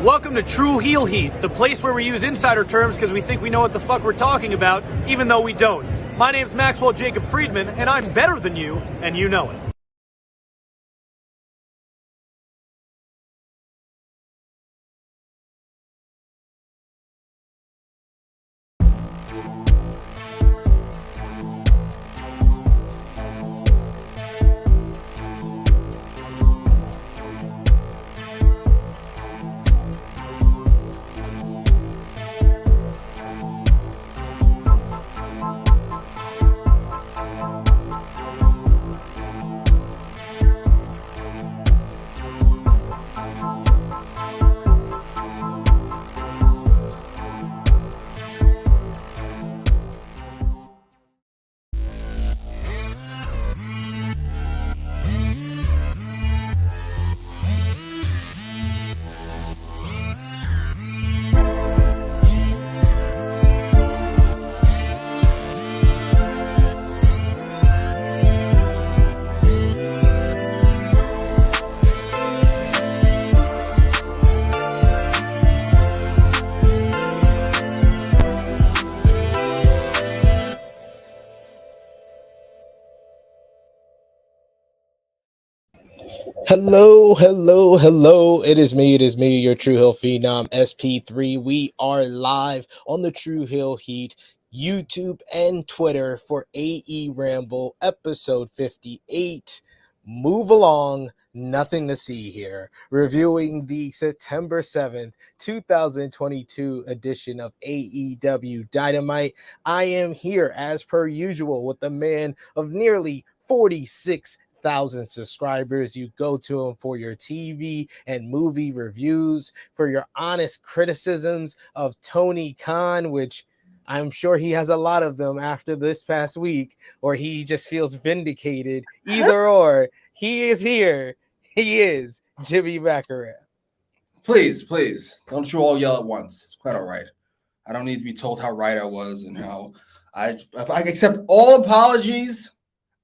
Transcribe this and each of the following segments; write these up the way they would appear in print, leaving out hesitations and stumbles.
Welcome to True Heel Heat, the place where we use insider terms because we think we know what the fuck we're talking about, even though we don't. My name's Maxwell Jacob Friedman, and I'm better than you, and you know it. Hello. It is me, your True Hill Phenom, SP3. We are live on the True Hill Heat YouTube and Twitter for AEWramble episode 58. Move along, nothing to see here. Reviewing the September 7th, 2022 edition of AEW Dynamite. I am here as per usual with the man of nearly 46,000 subscribers. You go to him for your TV and movie reviews, for your honest criticisms of Tony Khan, which I'm sure he has a lot of them after this past week, or he just feels vindicated. Either or, he is here. He is Jimmy Macram. Please, don't you all yell at once. It's quite all right. I don't need to be told how right I was and how I accept all apologies.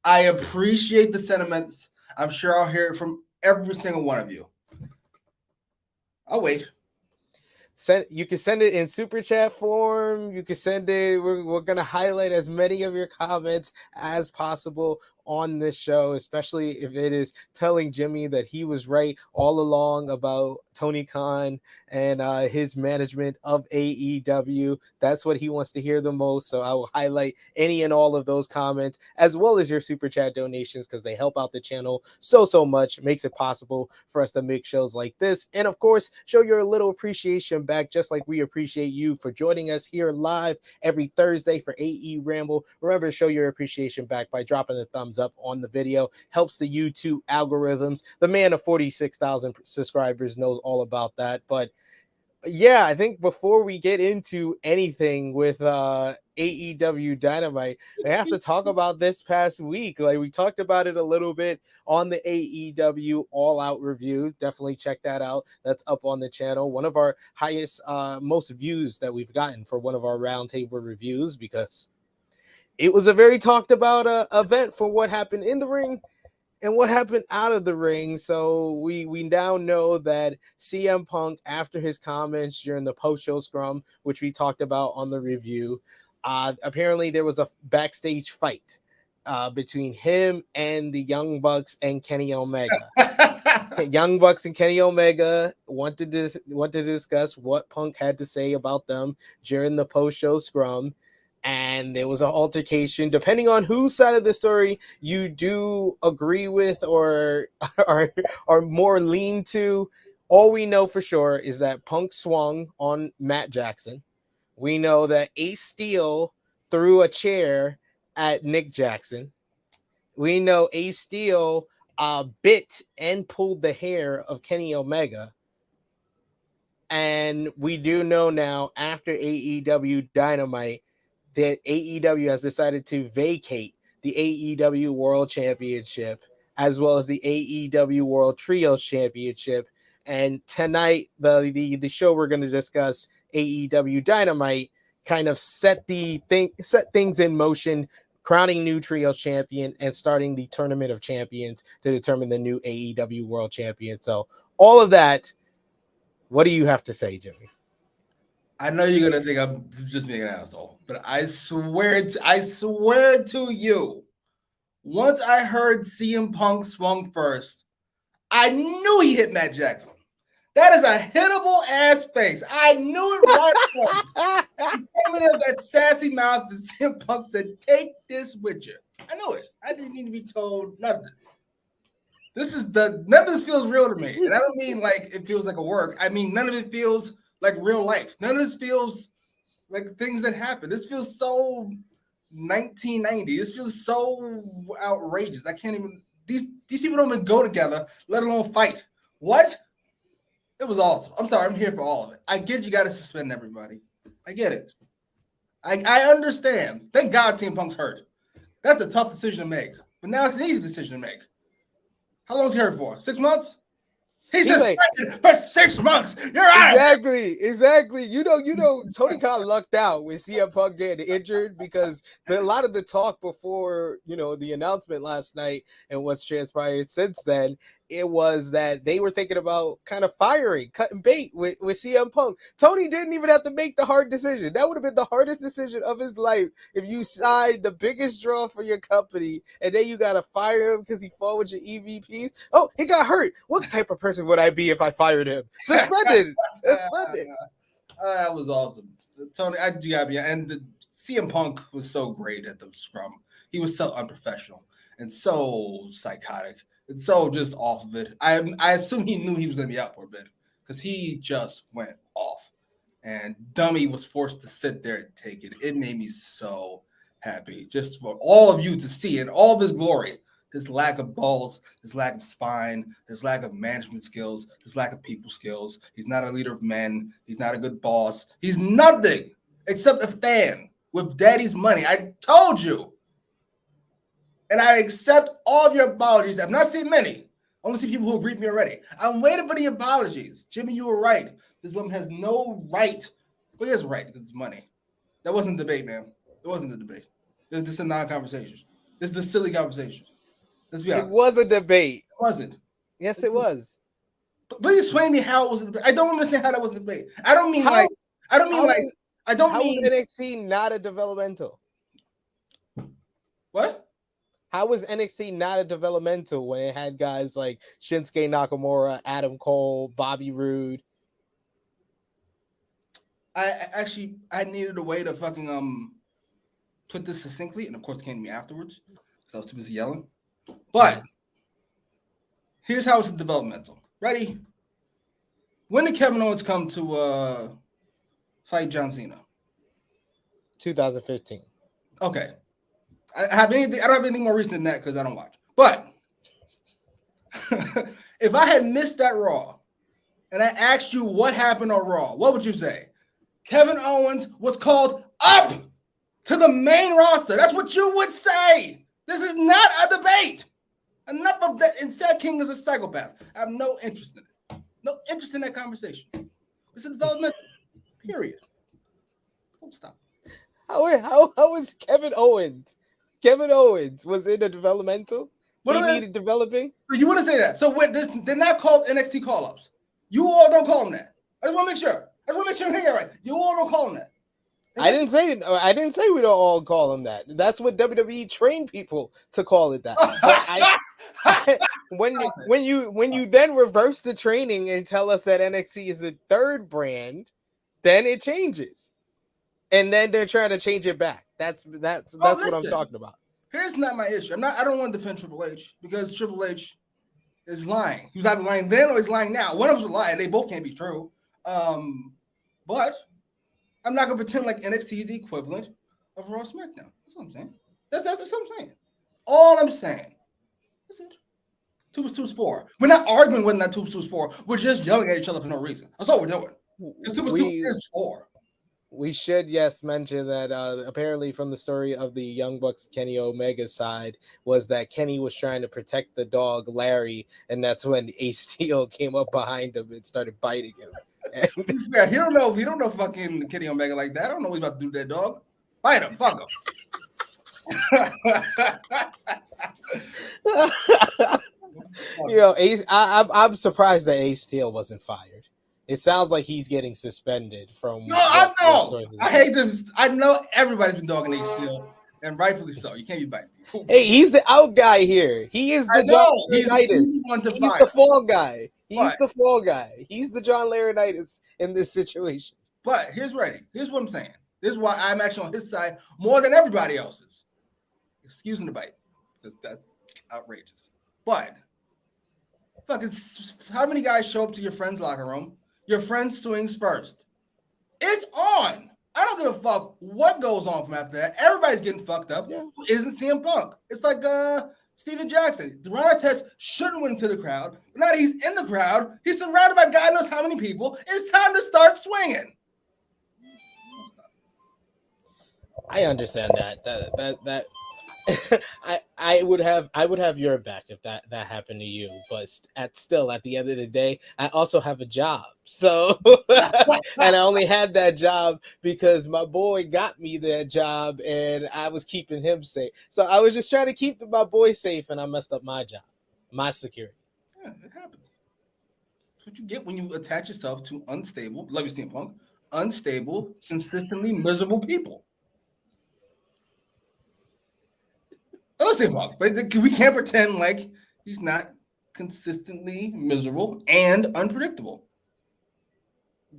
I appreciate the sentiments. I'm sure I'll hear it from every single one of you. I'll wait. You can send it in super chat form. You can send it. We're going to highlight as many of your comments as possible on this show, especially if it is telling Jimmy that he was right all along about Tony Khan and his management of AEW. That's what he wants to hear the most. So I will highlight any and all of those comments, as well as your super chat donations, because they help out the channel so much. Makes it possible for us to make shows like this. And of course, show your little appreciation back, just like we appreciate you for joining us here live every Thursday for AEWramble. Remember to show your appreciation back by dropping a thumbs up on the video. Helps the YouTube algorithms. The man of 46,000 subscribers knows all about that. But yeah, I think before we get into anything with AEW Dynamite, we have to talk about this past week. Like, we talked about it a little bit on the AEW All Out review. Definitely check that out. That's up on the channel. One of our highest, most views that we've gotten for one of our roundtable reviews, because it was a very talked about event for what happened in the ring and what happened out of the ring. So we now know that CM Punk, after his comments during the post-show scrum, which we talked about on the review, apparently there was a backstage fight between him and the Young Bucks and Kenny Omega. Young Bucks and Kenny Omega want to discuss what Punk had to say about them during the post-show scrum. And there was an altercation. Depending on whose side of the story you do agree with or are more lean to, all we know for sure is that Punk swung on Matt Jackson. We know that Ace Steel threw a chair at Nick Jackson. We know Ace Steel bit and pulled the hair of Kenny Omega. And we do know now, after AEW Dynamite, that AEW has decided to vacate the AEW World Championship, as well as the AEW World Trios Championship. And tonight, the show we're going to discuss, AEW Dynamite, kind of set things in motion, crowning new Trios champion and starting the Tournament of Champions to determine the new AEW World Champion. So all of that What do you have to say, Jimmy? I know you're gonna think I'm just being an asshole, but I swear to you, once I heard CM Punk swung first, I knew he hit Matt Jackson. That is a hittable ass face. I knew it right away. He came in with that sassy mouth, and CM Punk said, "Take this with you." I knew it. I didn't need to be told nothing. None of this feels real to me. And I don't mean like it feels like a work. I mean, none of it feels like real life. None of this feels like things that happen. This feels so 1990. This feels so outrageous. I can't even, these people don't even go together, let alone fight. What? It was awesome. I'm sorry, I'm here for all of it. I get you got to suspend everybody. I get it. I understand. Thank God CM Punk's hurt. That's a tough decision to make. But now it's an easy decision to make. How long is he hurt for? 6 months? He's suspended for 6 months. You're out. Exactly. You know, Tony kind of lucked out with CM Punk getting injured because a lot of the talk before, the announcement last night and what's transpired since then, it was that they were thinking about kind of cutting bait with CM Punk. Tony didn't even have to make the hard decision. That would have been the hardest decision of his life if you signed the biggest draw for your company and then you got to fire him because he fought with your EVPs. Oh, he got hurt. What type of person would I be if I fired him? Suspended. That was awesome. Tony, I do gotta be, and the CM Punk was so great at the scrum. He was so unprofessional and so psychotic. It's so just off of it. I assume he knew he was going to be out for a bit because he just went off. And Dummy was forced to sit there and take it. It made me so happy just for all of you to see in all of his glory, his lack of balls, his lack of spine, his lack of management skills, his lack of people skills. He's not a leader of men. He's not a good boss. He's nothing except a fan with daddy's money. I told you. And I accept all of your apologies. I've not seen many. I only see people who agree with me already. I'm waiting for the apologies. Jimmy, you were right. This woman has no right. Well, he has a right because it's money. That wasn't a debate, man. It wasn't a debate. This is a non-conversation. This is a silly conversation. Let's be honest. It was a debate. It wasn't. Yes, it was. Please explain to me how it was a debate. I don't understand how that was a debate. I don't mean how was NXT not a developmental? What? How was NXT not a developmental when it had guys like Shinsuke Nakamura, Adam Cole, Bobby Roode? I needed a way to fucking put this succinctly, and of course it came to me afterwards because I was too busy yelling. But here's how it's developmental. Ready? When did Kevin Owens come to fight John Cena? 2015. Okay. I don't have anything more recent than that because I don't watch. But if I had missed that Raw and I asked you what happened on Raw, what would you say? Kevin Owens was called up to the main roster. That's what you would say. This is not a debate. Enough of that. Instead, King is a psychopath. I have no interest in it. No interest in that conversation. It's a development. Period. Don't stop. How was Kevin Owens? Kevin Owens was in the developmental. He needed developing. You wouldn't say that. So they're not called NXT call-ups. You all don't call them that. I just want to make sure. I'm hearing it right. You all don't call them that. I didn't say we don't all call them that. That's what WWE trained people to call it that. When you then reverse the training and tell us that NXT is the third brand, then it changes. And then they're trying to change it back. That's what I'm talking about. Here's not my issue. I don't want to defend Triple H because Triple H is lying. He was either lying then or he's lying now. One of them was lying. They both can't be true. But I'm not gonna pretend like NXT is the equivalent of Raw SmackDown. That's what I'm saying. That's what I'm saying. All I'm saying. That's it. 2 + 2 is 4. We're not arguing whether that 2 + 2 is 4. We're just yelling at each other for no reason. That's all we're doing. Because 2 + 2 is 4. We should, mention that apparently from the story of the Young Bucks Kenny Omega side was that Kenny was trying to protect the dog Larry, and that's when Ace Steel came up behind him and started biting him. Yeah, he don't know fucking Kenny Omega like that. I don't know what he's about to do to that dog. Bite him, fuck him. Ace. I'm surprised that Ace Steel wasn't fired. It sounds like he's getting suspended from. No, I know. I hate them. I know everybody's been dogging Ace Steel, and rightfully so. You can't be biting people. Hey, he's the out guy here. He is the John Laurinaitis. He's the fall guy. He's the fall guy. He's the John Laurinaitis in this situation. But here's what I'm saying. This is why I'm actually on his side more than everybody else's. Excusing the bite, because that's outrageous. But fucking, how many guys show up to your friend's locker room? Your friend swings first. It's on. I don't give a fuck what goes on from after that. Everybody's getting fucked up. Yeah. Who isn't CM Punk? It's like Steven Jackson. Ron Artest shouldn't went into the crowd. But now that he's in the crowd, he's surrounded by God knows how many people. It's time to start swinging. I understand that I would have your back if that happened to you, but at the end of the day, I also have a job. So and I only had that job because my boy got me that job and I was keeping him safe. So I was just trying to keep my boy safe and I messed up my job, my security. Yeah, it happens. That's what you get when you attach yourself to unstable, love you, CM Punk, unstable, consistently miserable people. Let's say Punk, but we can't pretend like he's not consistently miserable and unpredictable.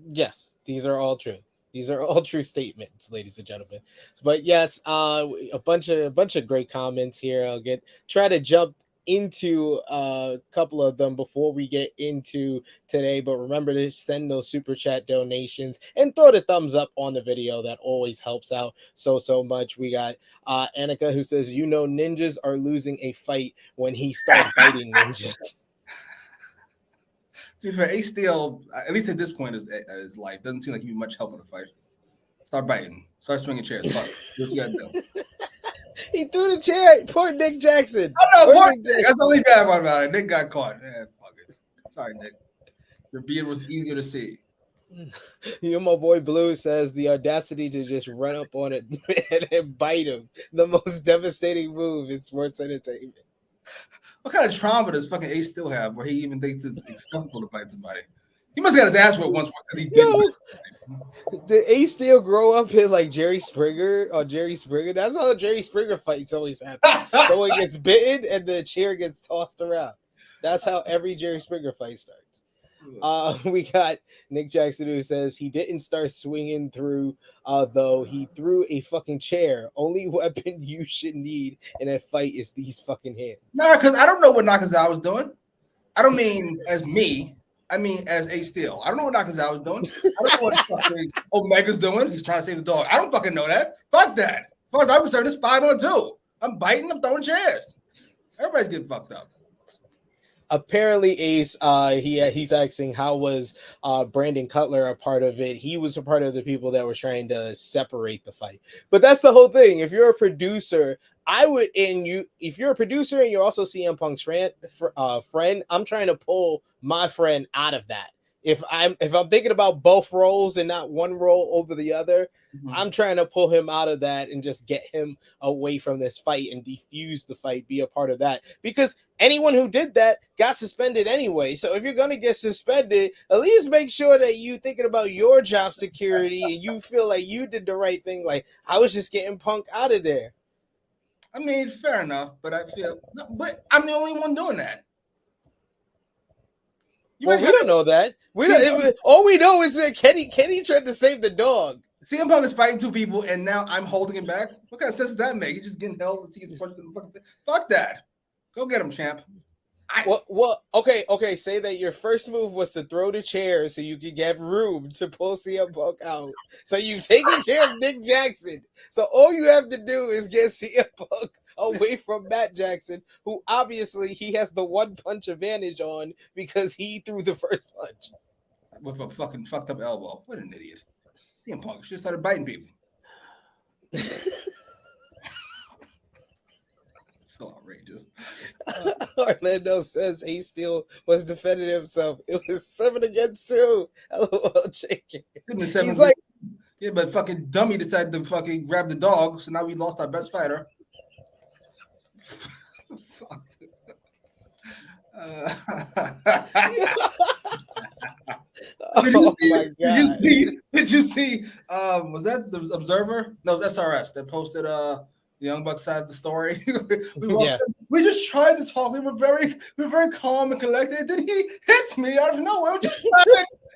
Yes, these are all true. These are all true statements, ladies and gentlemen. But yes, a bunch of great comments here. I'll try to jump into a couple of them before we get into today, but remember to send those super chat donations and throw the thumbs up on the video. That always helps out so much. We got Annika who says, ninjas are losing a fight when he starts biting ninjas. To be fair, Ace Steel, at least at this point in his life, doesn't seem like he'd be much help in the fight. Start biting, start swinging chairs. Fuck. What you gotta do? He threw the chair. Poor Nick Jackson. I know. Poor Nick. That's the only bad part about it. Nick got caught. Fuck it. Sorry, Nick. Your beard was easier to see. My boy Blue says the audacity to just run up on it and bite him. The most devastating move in sports entertainment. What kind of trauma does fucking Ace still have where he even thinks it's acceptable to bite somebody? He must have got his ass whipped once because he did. Did Ace still grow up in like Jerry Springer or Jerry Springer? That's how Jerry Springer fights always happen. Someone gets bitten and the chair gets tossed around. That's how every Jerry Springer fight starts. We got Nick Jackson who says he didn't start swinging through, though he threw a fucking chair. Only weapon you should need in a fight is these fucking hands. No, because I don't know what Nakazawa was doing. I don't mean as me. I mean as Ace Steel. I don't know what Nakazawa was doing. I don't know what fucking Omega's doing. He's trying to save the dog. I don't fucking know that. Fuck that. As far as I'm concerned, it's 5-on-2. I'm biting. I'm throwing chairs. Everybody's getting fucked up. Apparently, Ace, he's asking how was Brandon Cutler a part of it? He was a part of the people that were trying to separate the fight. But that's the whole thing. If you're a producer, if you're a producer and you're also CM Punk's friend, I'm trying to pull my friend out of that. If I'm thinking about both roles and not one role over the other, I'm trying to pull him out of that and just get him away from this fight and defuse the fight, be a part of that. Because anyone who did that got suspended anyway. So if you're going to get suspended, at least make sure that you thinking about your job security and you feel like you did the right thing. Like, I was just getting Punk out of there. I mean, fair enough, but but I'm the only one doing that. We don't know that. All we know is that Kenny tried to save the dog. CM Punk is fighting two people, and now I'm holding him back. What kind of sense does that make? He's just getting held until he gets punched in the fucking thing. Fuck that. Go get him, champ. Okay. Say that your first move was to throw the chair so you could get room to pull CM Punk out. So you've taken care of Nick Jackson. So all you have to do is get CM Punk away from Matt Jackson, who obviously he has the one punch advantage on because he threw the first punch. With a fucking fucked up elbow. What an idiot. CM Punk should have started biting people. So outrageous. Orlando says Ace Steel was defending himself. It was 7-2. LOL, JK. He's like, yeah, but fucking dummy decided to fucking grab the dog, so now we lost our best fighter. Fuck. Did you see? My God. Did you see? Was that the Observer? No, it was SRS that posted the Young Bucks side of the story. We just tried to talk. We were very calm and collected. And then he hits me out of nowhere.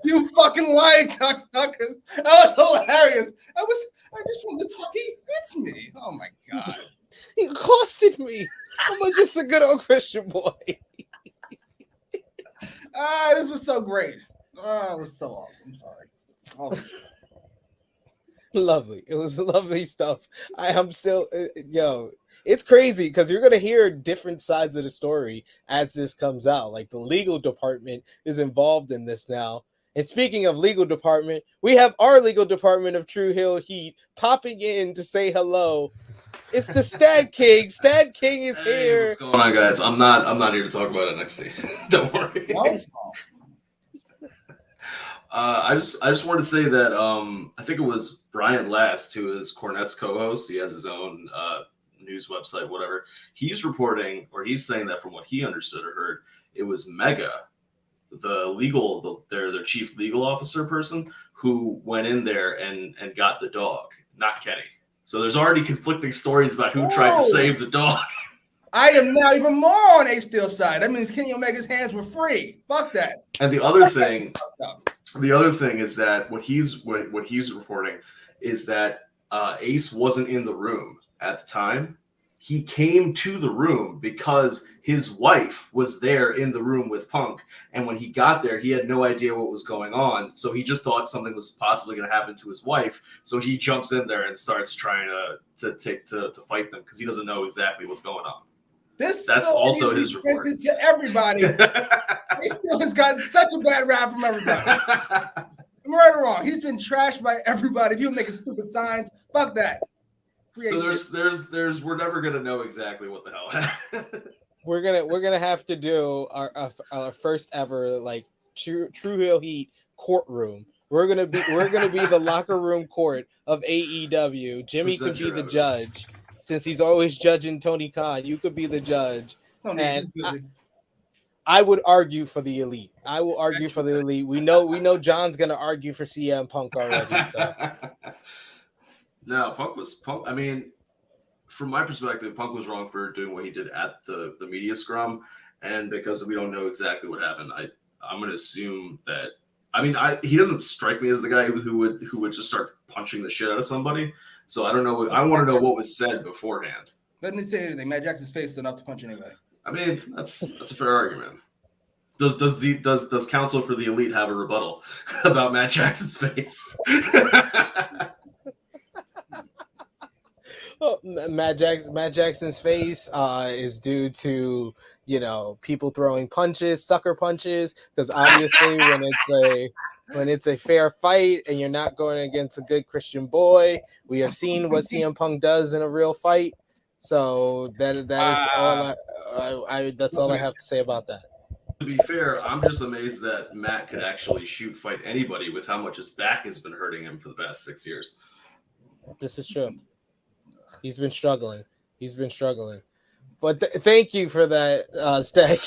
You fucking lying cocksuckers. That was hilarious. I just wanted to talk. He hits me. Oh my God. He accosted me. I'm just a good old Christian boy. This was so great. It was so awesome. I'm sorry. Lovely. It was lovely stuff. I'm still, it's crazy because you're going to hear different sides of the story as this comes out. Like the legal department is involved in this now. And speaking of legal department, we have our legal department of True Hill Heat popping in to say hello. It's the Stad King. Stad King is here. What's going on, guys? I'm not here to talk about NXT. Don't worry. No? I just wanted to say that I think it was Brian Last, who is Cornette's co-host. He has his own news website, whatever. He's reporting, or he's saying that from what he understood or heard, it was Mega, their chief legal officer person, who went in there and got the dog, not Kenny. So there's already conflicting stories about who tried to save the dog. I am now even more on A Steel's side. That means Kenny Omega's hands were free. Fuck that. And the other thing is that what he's reporting is that Ace wasn't in the room at the time. He came to the room because his wife was there in the room with Punk. And when he got there, he had no idea what was going on. So he just thought something was possibly going to happen to his wife. So he jumps in there and starts trying to fight them because he doesn't know exactly what's going on. That's also his report. To everybody. He still has gotten such a bad rap from everybody. I'm right or wrong. He's been trashed by everybody. People making stupid signs. Fuck that. So we're never gonna know exactly what the hell happened. We're gonna have to do our first ever like True Hill Heat courtroom. We're gonna be the locker room court of AEW. Jimmy could be the judge. Since he's always judging Tony Khan, you could be the judge. And I would argue for the Elite. I will argue for the Elite. We know John's gonna argue for CM Punk already. So no, Punk. I mean, from my perspective, Punk was wrong for doing what he did at the media scrum, and because we don't know exactly what happened, I'm gonna assume that. I mean, he doesn't strike me as the guy who would just start punching the shit out of somebody. So I don't know. I want to know what was said beforehand. Let me say anything. Matt Jackson's face is enough to punch anybody. I mean, that's a fair argument. Does counsel for the Elite have a rebuttal about Matt Jackson's face? Well, Matt Jackson's face is due to people throwing sucker punches, because obviously when it's a fair fight and you're not going against a good Christian boy, we have seen what CM Punk does in a real fight. So that is all that's all I have to say about that. To be fair, I'm just amazed that Matt could actually fight anybody with how much his back has been hurting him for the past 6 years. This is true. He's been struggling. But thank you for that, Stack.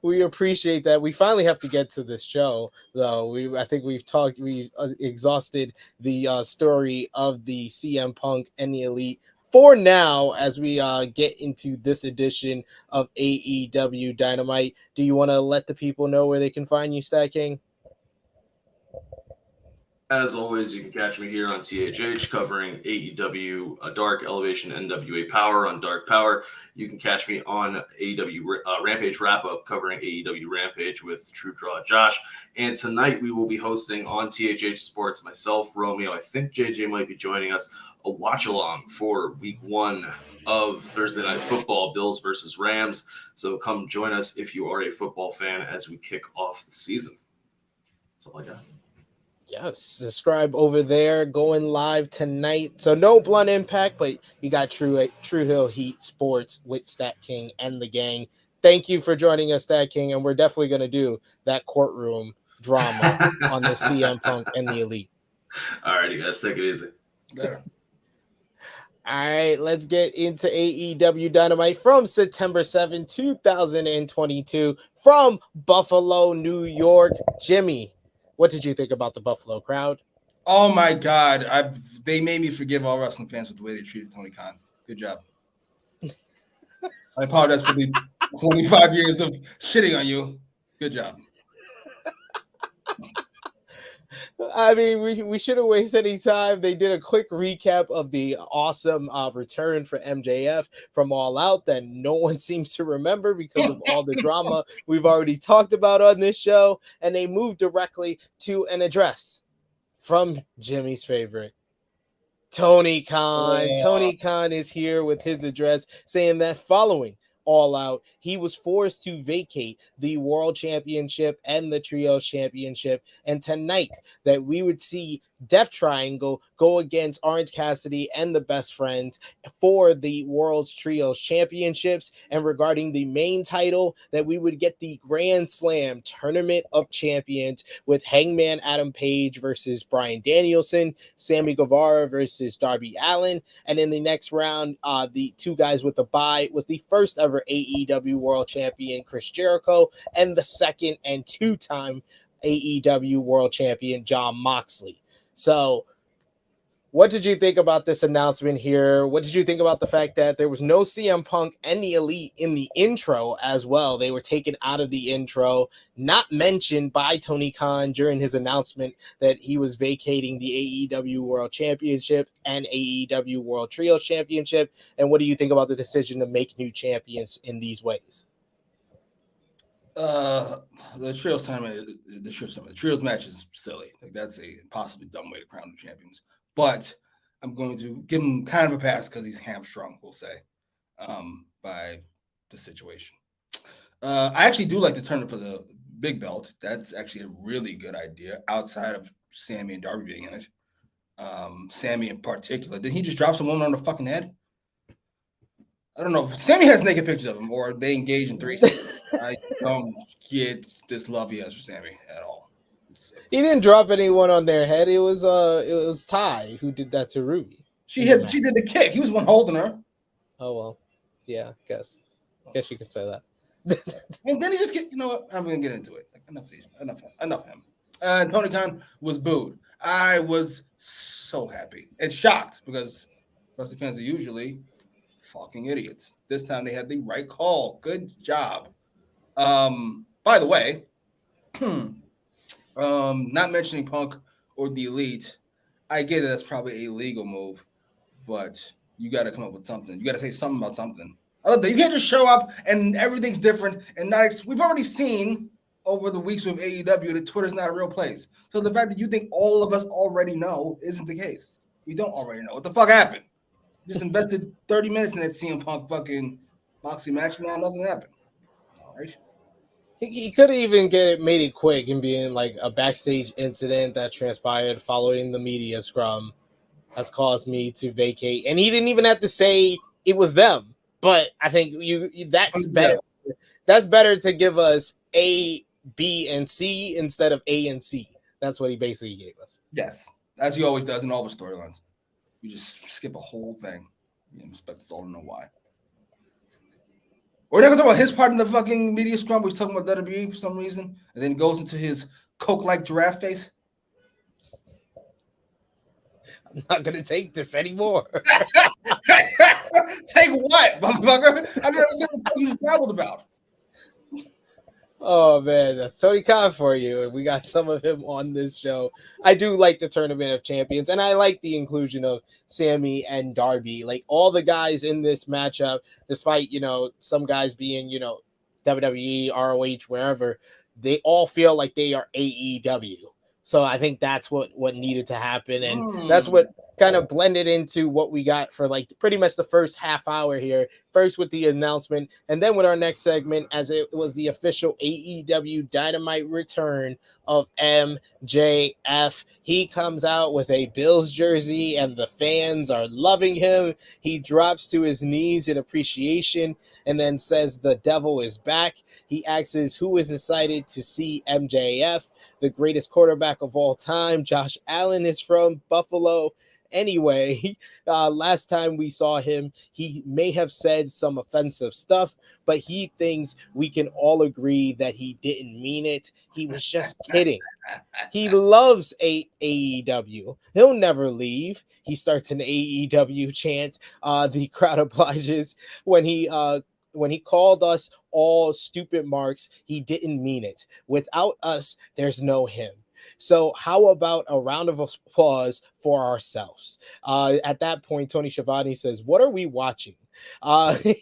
We appreciate that. We finally have to get to this show, though. I think we've exhausted the story of the CM Punk and the Elite for now, as we get into this edition of AEW Dynamite. Do you want to let the people know where they can find you, Stat King? As always, you can catch me here on THH covering AEW Dark Elevation NWA Power on Dark Power. You can catch me on AEW Rampage Wrap-Up covering AEW Rampage with True Draw Josh. And tonight we will be hosting on THH Sports, myself, Romeo, I think JJ might be joining us, a watch-along for Week 1 of Thursday Night Football, Bills versus Rams. So come join us if you are a football fan as we kick off the season. That's all I got. Yes, subscribe over there, going live tonight. So no Blunt Impact, but you got True Hill Heat Sports with Stat King and the gang. Thank you for joining us, Stat King, and we're definitely going to do that courtroom drama on the CM Punk and the Elite. All righty, guys, take it easy. Later. All right, let's get into AEW Dynamite from September 7, 2022 from Buffalo, New York. Jimmy, what did you think about the Buffalo crowd? Oh my God. They made me forgive all wrestling fans with the way they treated Tony Khan. Good job. I apologize for the 25 years of shitting on you. Good job. I mean, we shouldn't waste any time. They did a quick recap of the awesome return for MJF from All Out that no one seems to remember because of all the drama we've already talked about on this show. And they moved directly to an address from Jimmy's favorite, Tony Khan. Yeah. Tony Khan is here with his address saying that following All Out, he was forced to vacate the World Championship and the Trios Championship. And tonight that we would see Death Triangle go against Orange Cassidy and the Best Friends for the World's Trios Championships. And regarding the main title, that we would get the Grand Slam Tournament of Champions with Hangman Adam Page versus Bryan Danielson, Sammy Guevara versus Darby Allin. And in the next round, the two guys with the bye was the first ever AEW World Champion Chris Jericho and the second and two-time AEW World Champion Jon Moxley. So what did you think about this announcement here? What did you think about the fact that there was no CM Punk and the Elite in the intro as well? They were taken out of the intro, not mentioned by Tony Khan during his announcement that he was vacating the AEW World Championship and AEW World Trios Championship. And what do you think about the decision to make new champions in these ways? The trios match is silly. Like, that's a possibly dumb way to crown the champions. But I'm going to give him kind of a pass because he's hamstrung, we'll say, by the situation. I actually do like the tournament for the big belt. That's actually a really good idea outside of Sammy and Darby being in it. Sammy in particular. Did he just drop some woman on the fucking head? I don't know. Sammy has naked pictures of him, or they engage in threesomes. I don't get this love he has for Sammy at all. He didn't drop anyone on their head. It was Ty who did that to Ruby. She did the kick. He was one holding her. Oh well, yeah. Guess you could say that. And then he just you know what? I'm gonna get into it. Like, enough of him. Tony Khan was booed. I was so happy and shocked because wrestling fans are usually fucking idiots. This time they had the right call. Good job. By the way, not mentioning Punk or the Elite, I get that that's probably a legal move, but you got to come up with something. You got to say something about something. I love that. You can't just show up and everything's different and not. We've already seen over the weeks with AEW that Twitter's not a real place. So the fact that you think all of us already know isn't the case. We don't already know what the fuck happened. Just invested 30 minutes in that CM Punk fucking Moxley match, and now nothing happened. All right. He could even made it quick and being like a backstage incident that transpired following the media scrum has caused me to vacate. And he didn't even have to say it was them. But I think that's better. That's better to give us A, B, and C instead of A and C. That's what he basically gave us. Yes, as he always does in all the storylines. You just skip a whole thing. You expect us all to know why. We're not going to talk about his part in the fucking media scrum. We're talking about WWE for some reason. And then goes into his Coke-like giraffe face. I'm not going to take this anymore. Take what, motherfucker? I don't understand what you just babbled about. Oh, man, that's Tony Khan for you. We got some of him on this show. I do like the Tournament of Champions, and I like the inclusion of Sammy and Darby. Like, all the guys in this matchup, despite, some guys being, WWE, ROH, wherever, they all feel like they are AEW. So I think that's what needed to happen, and that's what kind of blended into what we got for like pretty much the first half hour here. First with the announcement, and then with our next segment, as it was the official AEW Dynamite return of MJF. He comes out with a Bills jersey, and the fans are loving him. He drops to his knees in appreciation, and then says the devil is back. He asks who is excited to see MJF. The greatest quarterback of all time, Josh Allen, is from Buffalo. Anyway, last time we saw him, he may have said some offensive stuff, but he thinks we can all agree that he didn't mean it. He was just kidding. He loves AEW. He'll never leave. He starts an AEW chant. The crowd obliges when he called us all stupid marks. He didn't mean it. Without us, there's no him. So how about a round of applause for ourselves? At that point, Tony Schiavone says, "What are we watching?"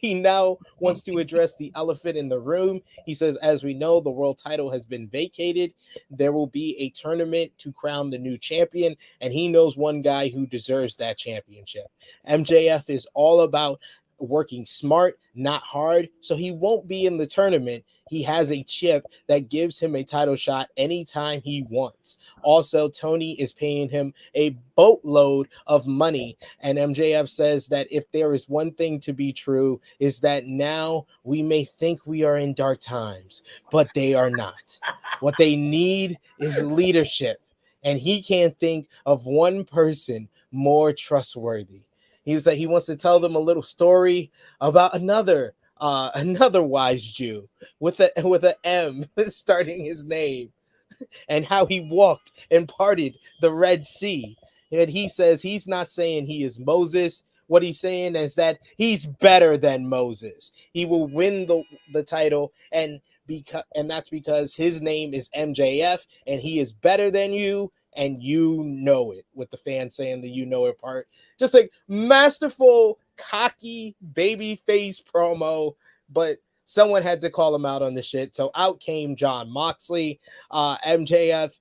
He now wants to address the elephant in the room. He says, "As we know, the world title has been vacated. There will be a tournament to crown the new champion, and he knows one guy who deserves that championship. MJF is all about working smart, not hard, so he won't be in the tournament. He has a chip that gives him a title shot anytime he wants. Also, Toni is paying him a boatload of money, and MJF says that if there is one thing to be true, is that now we may think we are in dark times, but they are not. What they need is leadership, and he can't think of one person more trustworthy." He was like, he wants to tell them a little story about another wise Jew with a M starting his name, and how he walked and parted the Red Sea. And he says he's not saying he is Moses. What he's saying is that he's better than Moses. He will win the title, and that's because his name is MJF, and he is better than you, and you know it, with the fans saying the "you know it" part. Just like masterful, cocky, baby face promo, but someone had to call him out on the shit. So out came Jon Moxley. MJF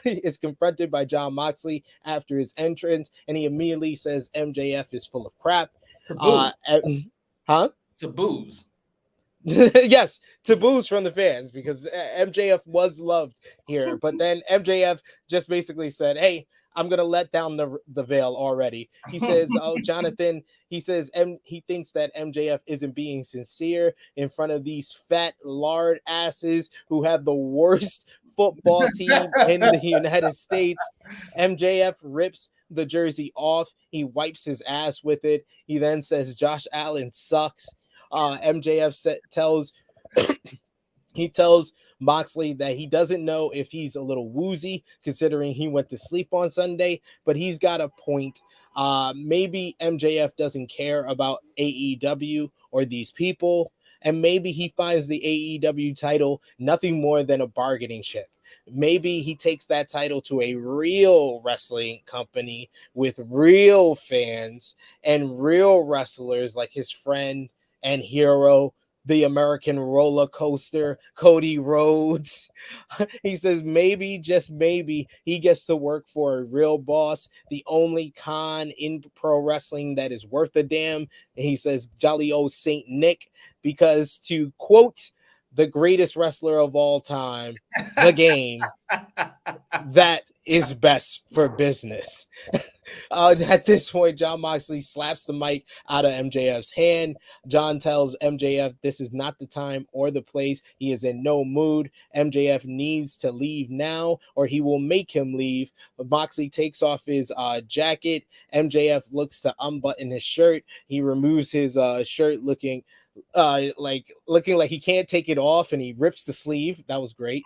is confronted by Jon Moxley after his entrance, and he immediately says MJF is full of crap. Huh? To booze. Yes, taboos from the fans, because MJF was loved here, but then MJF just basically said, "Hey, I'm gonna let down the veil already." He says, "Oh, Jonathan," he says, he thinks that MJF isn't being sincere in front of these fat lard asses who have the worst football team in the United States. MJF rips the jersey off. He wipes his ass with it. He then says Josh Allen sucks. MJF tells Moxley that he doesn't know if he's a little woozy considering he went to sleep on Sunday, but he's got a point. Maybe MJF doesn't care about AEW or these people, and maybe he finds the AEW title nothing more than a bargaining chip. Maybe he takes that title to a real wrestling company with real fans and real wrestlers like his friend and hero, the American roller coaster, Cody Rhodes. He says maybe, just maybe, he gets to work for a real boss, the only con in pro wrestling that is worth a damn. He says jolly old Saint Nick, because to quote the greatest wrestler of all time, the game, that is best for business. At this point, Jon Moxley slaps the mic out of MJF's hand. John tells MJF this is not the time or the place. He is in no mood. MJF needs to leave now, or he will make him leave. Moxley takes off his jacket. MJF looks to unbutton his shirt. He removes his shirt looking like he can't take it off, and he rips the sleeve. That was great.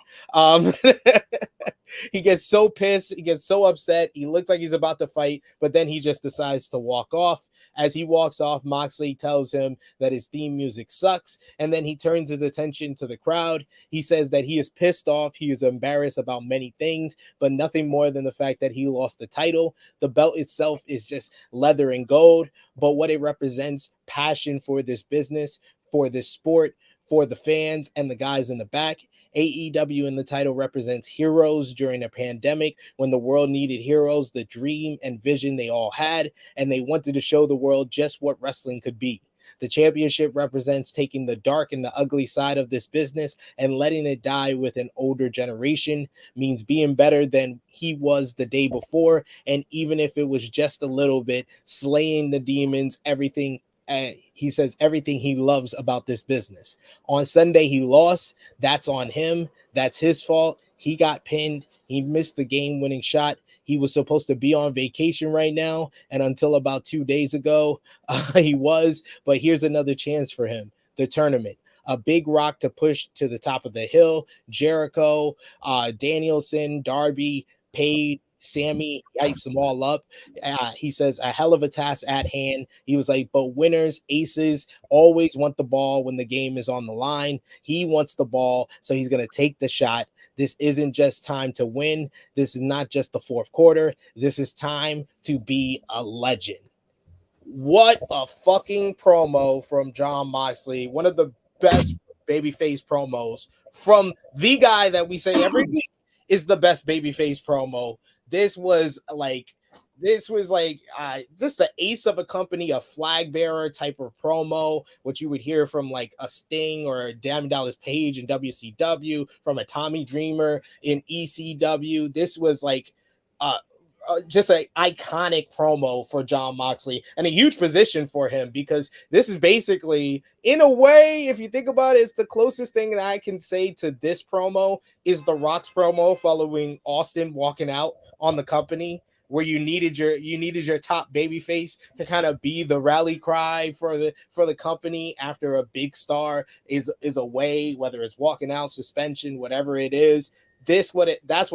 He gets so pissed, he gets so upset, he looks like he's about to fight, but then he just decides to walk off. As he walks off, Moxley tells him that his theme music sucks, and then he turns his attention to the crowd. He says that he is pissed off, he is embarrassed about many things, but nothing more than the fact that he lost the title. The belt itself is just leather and gold, but what it represents, passion for this business, for this sport, for the fans and the guys in the back. AEW in the title represents heroes during a pandemic when the world needed heroes, the dream and vision they all had, and they wanted to show the world just what wrestling could be. The championship represents taking the dark and the ugly side of this business and letting it die with an older generation, means being better than he was the day before, and even if it was just a little bit, slaying the demons, everything. He says everything he loves about this business. On Sunday, he lost. That's on him. That's his fault. He got pinned. He missed the game-winning shot. He was supposed to be on vacation right now, and until about 2 days ago, he was. But here's another chance for him: the tournament. A big rock to push to the top of the hill. Jericho, Danielson, Darby, Page, Sammy, hypes them all up. He says a hell of a task at hand. He was like, but winners, aces always want the ball when the game is on the line. He wants the ball, so he's going to take the shot. This isn't just time to win. This is not just the fourth quarter. This is time to be a legend. What a fucking promo from Jon Moxley. One of the best babyface promos from the guy that we say every week is the best babyface promo. This was like just the ace of a company, a flag bearer type of promo, which you would hear from like a Sting or a Diamond Dallas Page in WCW, from a Tommy Dreamer in ECW. This was like just an iconic promo for Jon Moxley, and a huge position for him, because this is basically, in a way, if you think about it, it's the closest thing that I can say to this promo is the Rock's promo following Austin walking out on the company, where you needed your top babyface to kind of be the rally cry for the company after a big star is away, whether it's walking out, suspension, whatever it is. That's what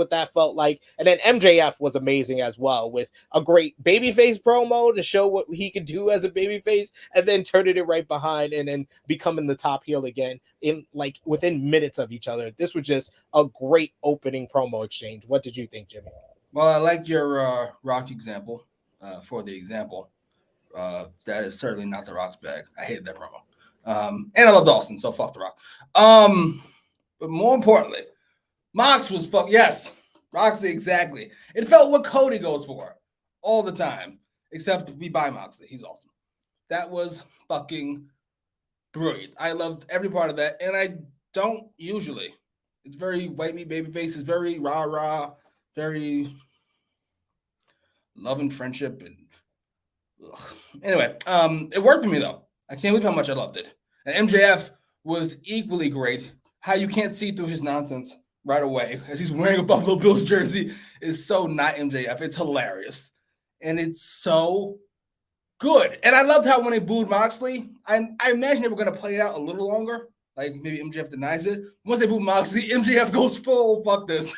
that felt like. And then MJF was amazing as well, with a great babyface promo to show what he could do as a babyface, and then turning it right behind and then becoming the top heel again in like within minutes of each other. This was just a great opening promo exchange. What did you think, Jimmy? Well, I like your Rock example for the example. That is certainly not the Rock's bag. I hated that promo. And I love Dawson, so fuck the Rock. But more importantly, Mox was yes, Moxley, exactly. It felt what Cody goes for all the time, except we buy Moxley. He's awesome. That was fucking brilliant. I loved every part of that, and I don't usually. It's very white meat baby face. It's very rah-rah, very love and friendship. And anyway, it worked for me, though. I can't believe how much I loved it. And MJF was equally great. How you can't see through his nonsense right away as he's wearing a Buffalo Bills jersey is so not MJF. It's hilarious. And it's so good. And I loved how when they booed Moxley, I imagine they were going to play it out a little longer. Like maybe MJF denies it. Once they boo Moxley, MJF goes full, fuck this.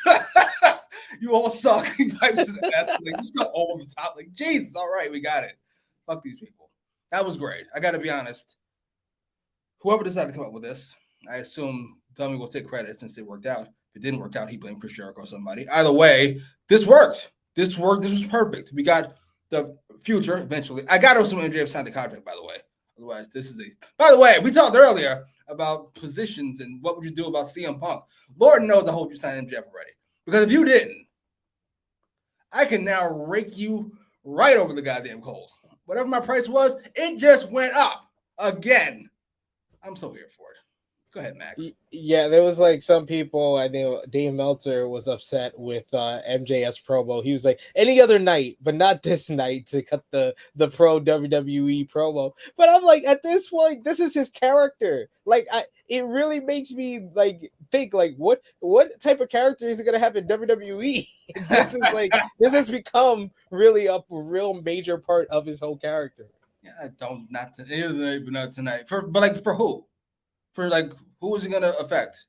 You all suck. He pipes his ass. Like, you still over the top. Like, Jesus, all right, we got it. Fuck these people. That was great. I got to be honest. Whoever decided to come up with this, I assume Dummy will take credit since it worked out. If it didn't work out, he blamed Chris Jericho or somebody. Either way, this worked. This worked. This was perfect. We got the future eventually. I got to assume MJF signed the contract, by the way. Otherwise, this is a... By the way, we talked earlier about positions and what would you do about CM Punk. Lord knows I hope you signed MJF already. Because if you didn't, I can now rake you right over the goddamn coals. Whatever my price was, it just went up again. I'm so here for it. Go ahead, Max. Yeah, there was like some people, I know Dave Meltzer was upset with MJF's promo. He was like, any other night, but not this night, to cut the pro WWE promo. But I'm like, at this point, this is his character. Like, it really makes me like think like, what type of character is he gonna have in WWE? This has become really a real major part of his whole character. Yeah, I don't, not any other night, but not tonight. For who? For like, who is it going to affect?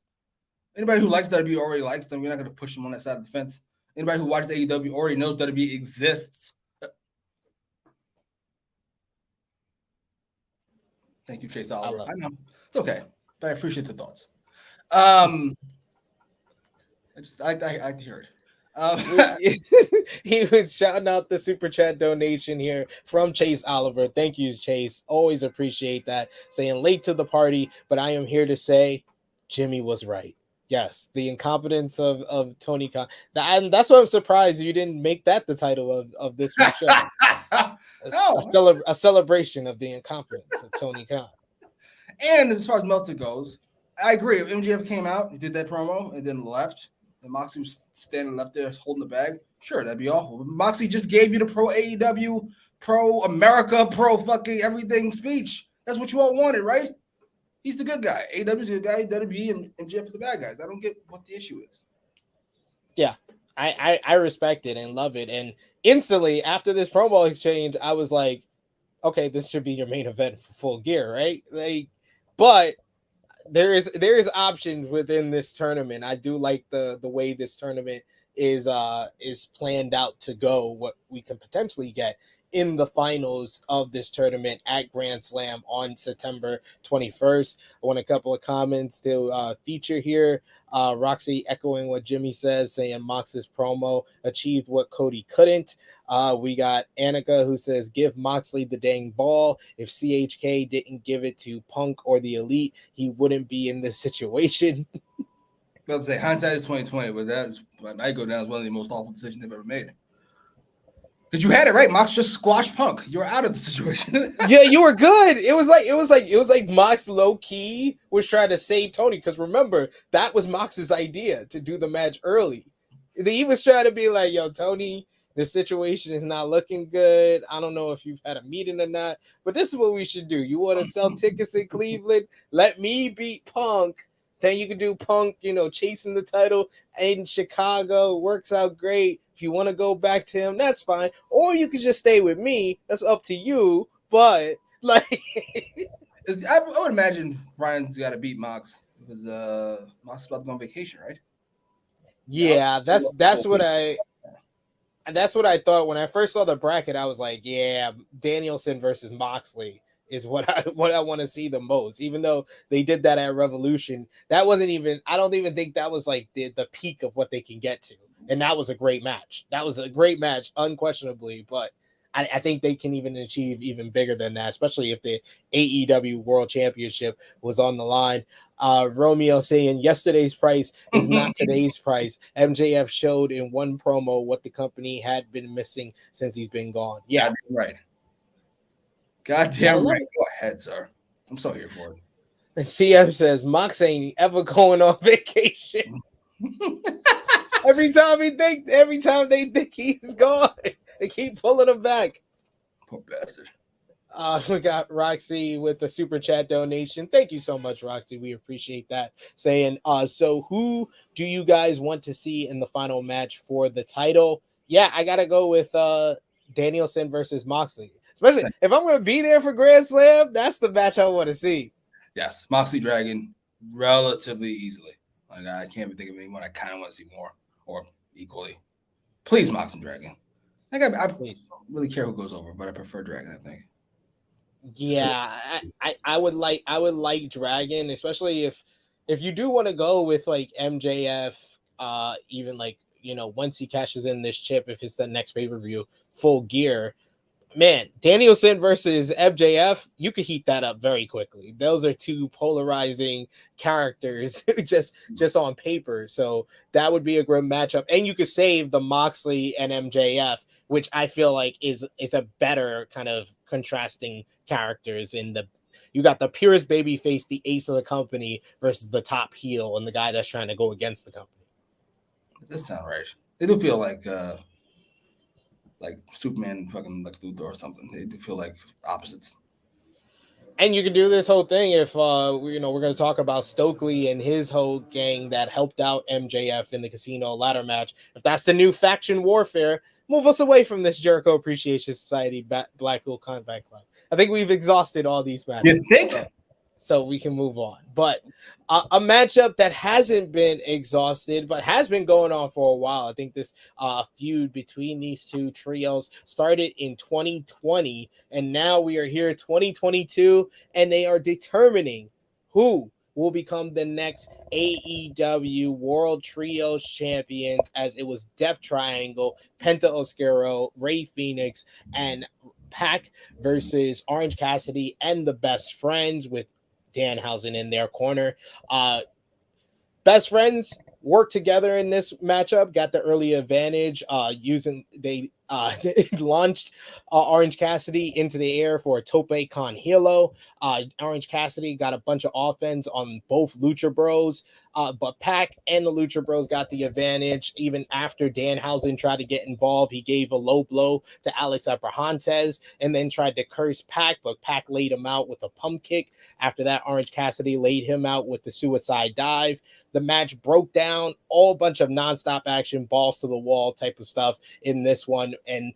Anybody who likes WWE already likes them. You're not going to push them on that side of the fence. Anybody who watches AEW already knows WWE exists. Thank you, Chase Oliver. I know. It's okay, but I appreciate the thoughts. I hear it. He was shouting out the super chat donation here from Chase Oliver. Thank you, Chase. Always appreciate that. Saying late to the party, but I am here to say Jimmy was right. Yes, the incompetence of Tony Khan. That's why I'm surprised you didn't make that the title of this week's show. A celebration of the incompetence of Tony Khan. And as far as Meltzer goes, I agree. If MJF came out, he did that promo, and then left, and Moxley was standing left there holding the bag, sure, that'd be awful. But Moxley just gave you the pro AEW, pro America, pro fucking everything speech. That's what you all wanted, right? He's the good guy. AEW's the good guy, WWE, and MJF are the bad guys. I don't get what the issue is. Yeah, I respect it and love it. And instantly after this promo exchange, I was like, okay, this should be your main event for Full Gear, right? Like, but there is options within this tournament. I do like the way this tournament is planned out to go. What we can potentially get in the finals of this tournament at Grand Slam on September 21st. I want a couple of comments to feature here. Roxy echoing what Jimmy says, saying Mox's promo achieved what Cody couldn't. We got Annika who says, give Moxley the dang ball. If CHK didn't give it to Punk or the Elite, he wouldn't be in this situation. I'll say hindsight is 2020, but that might go down as one of the most awful decisions they've ever made. Because you had it right, Mox just squashed Punk. You're out of the situation. Yeah, you were good. It was like Mox low key was trying to save Tony. Because remember, that was Mox's idea to do the match early. He was trying to be like, yo, Tony, the situation is not looking good. I don't know if you've had a meeting or not, but this is what we should do. You want to sell tickets in Cleveland? Let me beat Punk. Then you can do Punk, chasing the title in Chicago. Works out great. If you want to go back to him, that's fine. Or you could just stay with me. That's up to you. But like, I would imagine Brian's got to beat Mox because Mox is about to go on vacation, right? Yeah, that's what I thought when I first saw the bracket. I was like, yeah, Danielson versus Moxley is what I want to see the most. Even though they did that at Revolution, that wasn't even. I don't even think that was like the peak of what they can get to. And that was a great match. That was a great match, unquestionably. But I think they can even achieve even bigger than that, especially if the AEW World Championship was on the line. Romeo saying yesterday's price is not today's price. MJF showed in one promo what the company had been missing since he's been gone. Yeah, right. Goddamn right. Go ahead, sir. I'm so here for it. And CM says Mox ain't ever going on vacation. Every time they think he's gone, they keep pulling him back. Poor bastard. We got Roxy with the super chat donation. Thank you so much, Roxy. We appreciate that. Saying, so who do you guys want to see in the final match for the title? Yeah, I gotta go with Danielson versus Moxley. Especially if I'm gonna be there for Grand Slam, that's the match I want to see. Yes, Moxley Dragon relatively easily. Like I can't even think of anyone I kind of want to see more or equally. Please, Moxley Dragon. I don't really care who goes over, but I prefer Dragon, I think. Yeah, I would like Dragon, especially if you do want to go with like MJF, even like once he cashes in this chip, if it's the next pay-per-view, Full Gear. Man, Danielson versus MJF, you could heat that up very quickly. Those are two polarizing characters just on paper. So that would be a great matchup. And you could save the Moxley and MJF, which I feel like is a better kind of contrasting characters you got the purest baby face, the ace of the company versus the top heel and the guy that's trying to go against the company. That sounds right. They do feel like Superman fucking Lex Luthor or something. They do feel like opposites. And you can do this whole thing if we're going to talk about Stokely and his whole gang that helped out MJF in the Casino ladder match. If that's the new faction warfare, move us away from this Jericho Appreciation Society Blackpool Combat Club. I think we've exhausted all these matches. You think? So we can move on. But a matchup that hasn't been exhausted, but has been going on for a while. I think this feud between these two trios started in 2020, and now we are here 2022, and they are determining who will become the next AEW World Trios champions, as it was Death Triangle, Penta Oscuro, Rey Fenix, and Pac versus Orange Cassidy and the Best Friends with Danhausen in their corner. Best Friends worked together in this matchup, got the early advantage. launched Orange Cassidy into the air for a Tope Con Hilo. Orange Cassidy got a bunch of offense on both Lucha Bros, but Pac and the Lucha Bros got the advantage. Even after Danhausen tried to get involved, he gave a low blow to Alex Abrahantes and then tried to curse Pac, but Pac laid him out with a pump kick. After that, Orange Cassidy laid him out with the suicide dive. The match broke down, all bunch of nonstop action, balls to the wall type of stuff in this one. And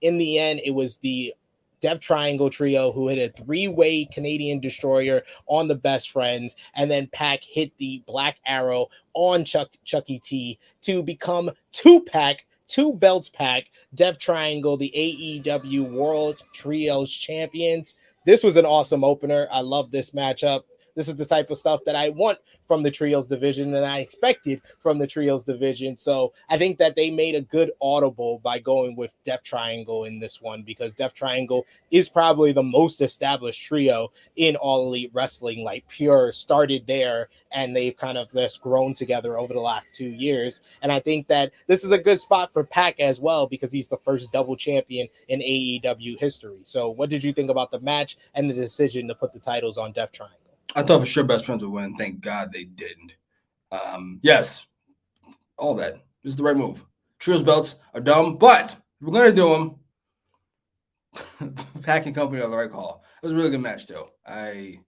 in the end, it was the Death Triangle trio who hit a 3-way Canadian Destroyer on the Best Friends. And then Pac hit the Black Arrow on Chucky T to become 2-pack, 2 belts pack, Death Triangle, the AEW World Trios Champions. This was an awesome opener. I love this matchup. This is the type of stuff that I want from the Trios division and I expected from the Trios division. So I think that they made a good audible by going with Death Triangle in this one, because Death Triangle is probably the most established trio in All Elite Wrestling. Like Pure started there and they've kind of just grown together over the last 2 years. And I think that this is a good spot for Pac as well, because he's the first double champion in AEW history. So what did you think about the match and the decision to put the titles on Death Triangle? I thought for sure Best Friends would win. Thank God they didn't. Yes, all that. This is the right move. Trios belts are dumb, but if we're going to do them, Pac and company are the right call. It was a really good match, too. I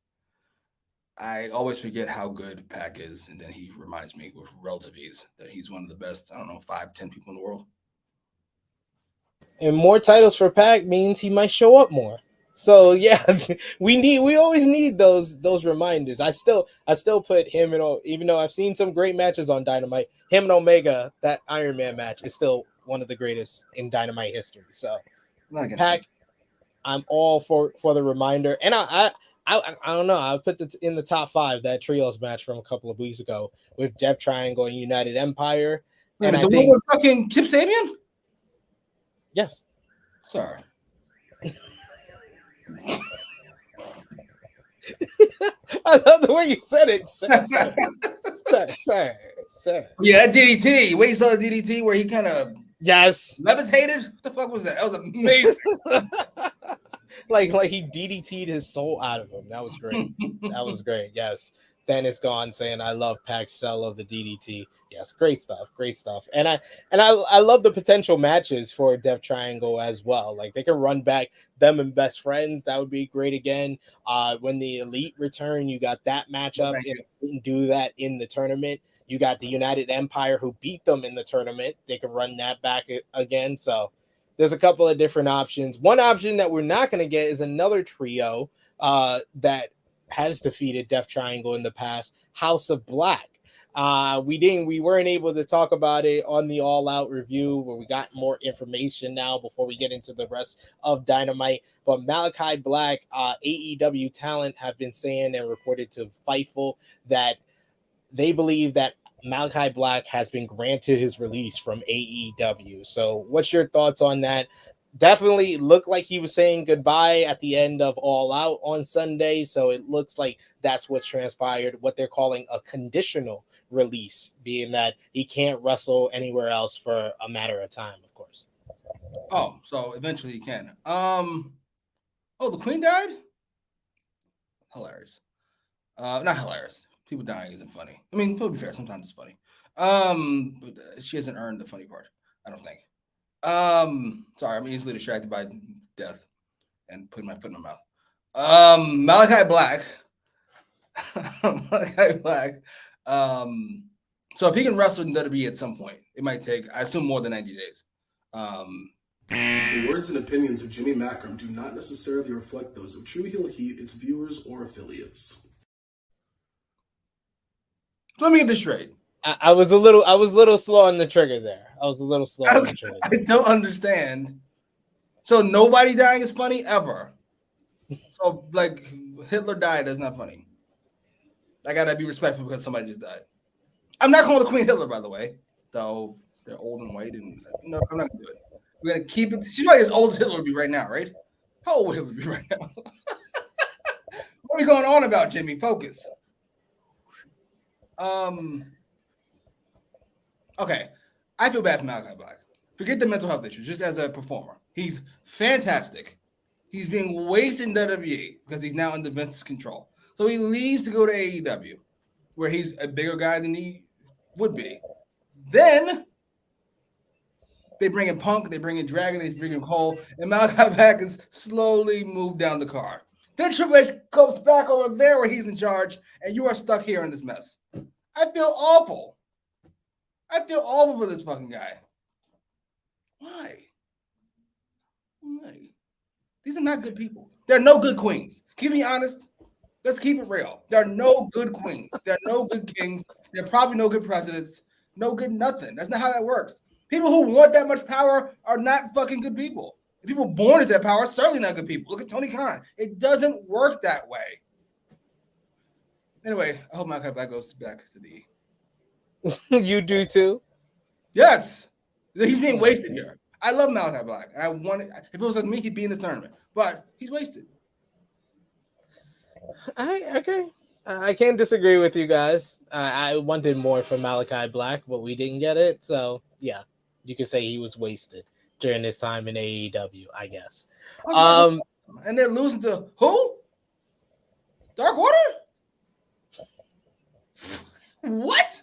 always forget how good Pac is, and then he reminds me with relative ease that he's one of the best, 5-10 people in the world. And more titles for Pac means he might show up more. So yeah, we always need those reminders. I still put him in, even though I've seen some great matches on Dynamite, him and Omega, that Iron Man match is still one of the greatest in Dynamite history. So Pac, I'm all for the reminder. And I don't know, I put it in the top 5, that trios match from a couple of weeks ago with Death Triangle and United Empire. And the one with fucking Kip Sabian? Yes. Sorry. I love the way you said it, sir. Yeah, DDT. Wait, you saw the DDT where he kind of levitated? What the fuck was that? That was amazing. like he DDT'd his soul out of him. That was great. That was great. Yes. Then it's gone saying, I love Pac's sell of the DDT. Yes, great stuff. And I love the potential matches for Death Triangle as well. Like they can run back them and Best Friends. That would be great again. When the Elite return, you got that matchup. And didn't do that in the tournament. You got the United Empire who beat them in the tournament. They can run that back again. So there's a couple of different options. One option that we're not going to get is another trio that has defeated Death Triangle in the past, House of Black. We weren't able to talk about it on the All Out review, where we got more information now before we get into the rest of Dynamite. But Malachi Black, AEW talent, have been saying and reported to Fightful that they believe that Malachi Black has been granted his release from AEW. So what's your thoughts on that? Definitely looked like he was saying goodbye at the end of All Out on Sunday. So it looks like that's what transpired, what they're calling a conditional release, being that he can't wrestle anywhere else for a matter of time, of course. Oh, so eventually he can. The Queen died? Hilarious. Not hilarious. People dying isn't funny. I mean, to be fair, sometimes it's funny. But she hasn't earned the funny part, I don't think. Sorry, I'm easily distracted by death and putting my foot in my mouth. Malachi Black. So if he can wrestle in WWE at some point, it might take, I assume, more than 90 days. The words and opinions of Jimmy Macram do not necessarily reflect those of True Heel Heat, its viewers, or affiliates. Let me get this straight. I was a little slow on the trigger there. I don't understand. So nobody dying is funny ever. So like Hitler died, that's not funny. I gotta be respectful because somebody just died. I'm not calling the Queen Hitler, by the way. Though they're old and white, and I'm not gonna do it. We're gonna keep it. She's probably as old as Hitler would be right now, right? How old would Hitler be right now? What are we going on about, Jimmy? Focus. Okay, I feel bad for Malachi Black. Forget the mental health issues, just as a performer. He's fantastic. He's being wasted in WWE because he's now under Vince's control. So he leaves to go to AEW, where he's a bigger guy than he would be. Then they bring in Punk, they bring in Dragon, they bring in Cole, and Malachi Black is slowly moved down the card. Then Triple H goes back over there where he's in charge, and you are stuck here in this mess. I feel awful. I feel awful for this fucking guy. Why? These are not good people. There are no good queens. Keep me honest. Let's keep it real. There are no good queens. There are no good kings. There are probably no good presidents. No good nothing. That's not how that works. People who want that much power are not fucking good people. The people born with that power are certainly not good people. Look at Tony Khan. It doesn't work that way. Anyway, I hope Malachi Black goes back to the E. You do too? Yes. He's being wasted here. I love Malachi Black. And I wanted, if it was like me, he'd be in this tournament. But he's wasted. Okay. I can't disagree with you guys. I wanted more from Malachi Black, but we didn't get it. So, yeah, you could say he was wasted during his time in AEW, I guess. And they're losing to who? Dark Order? What?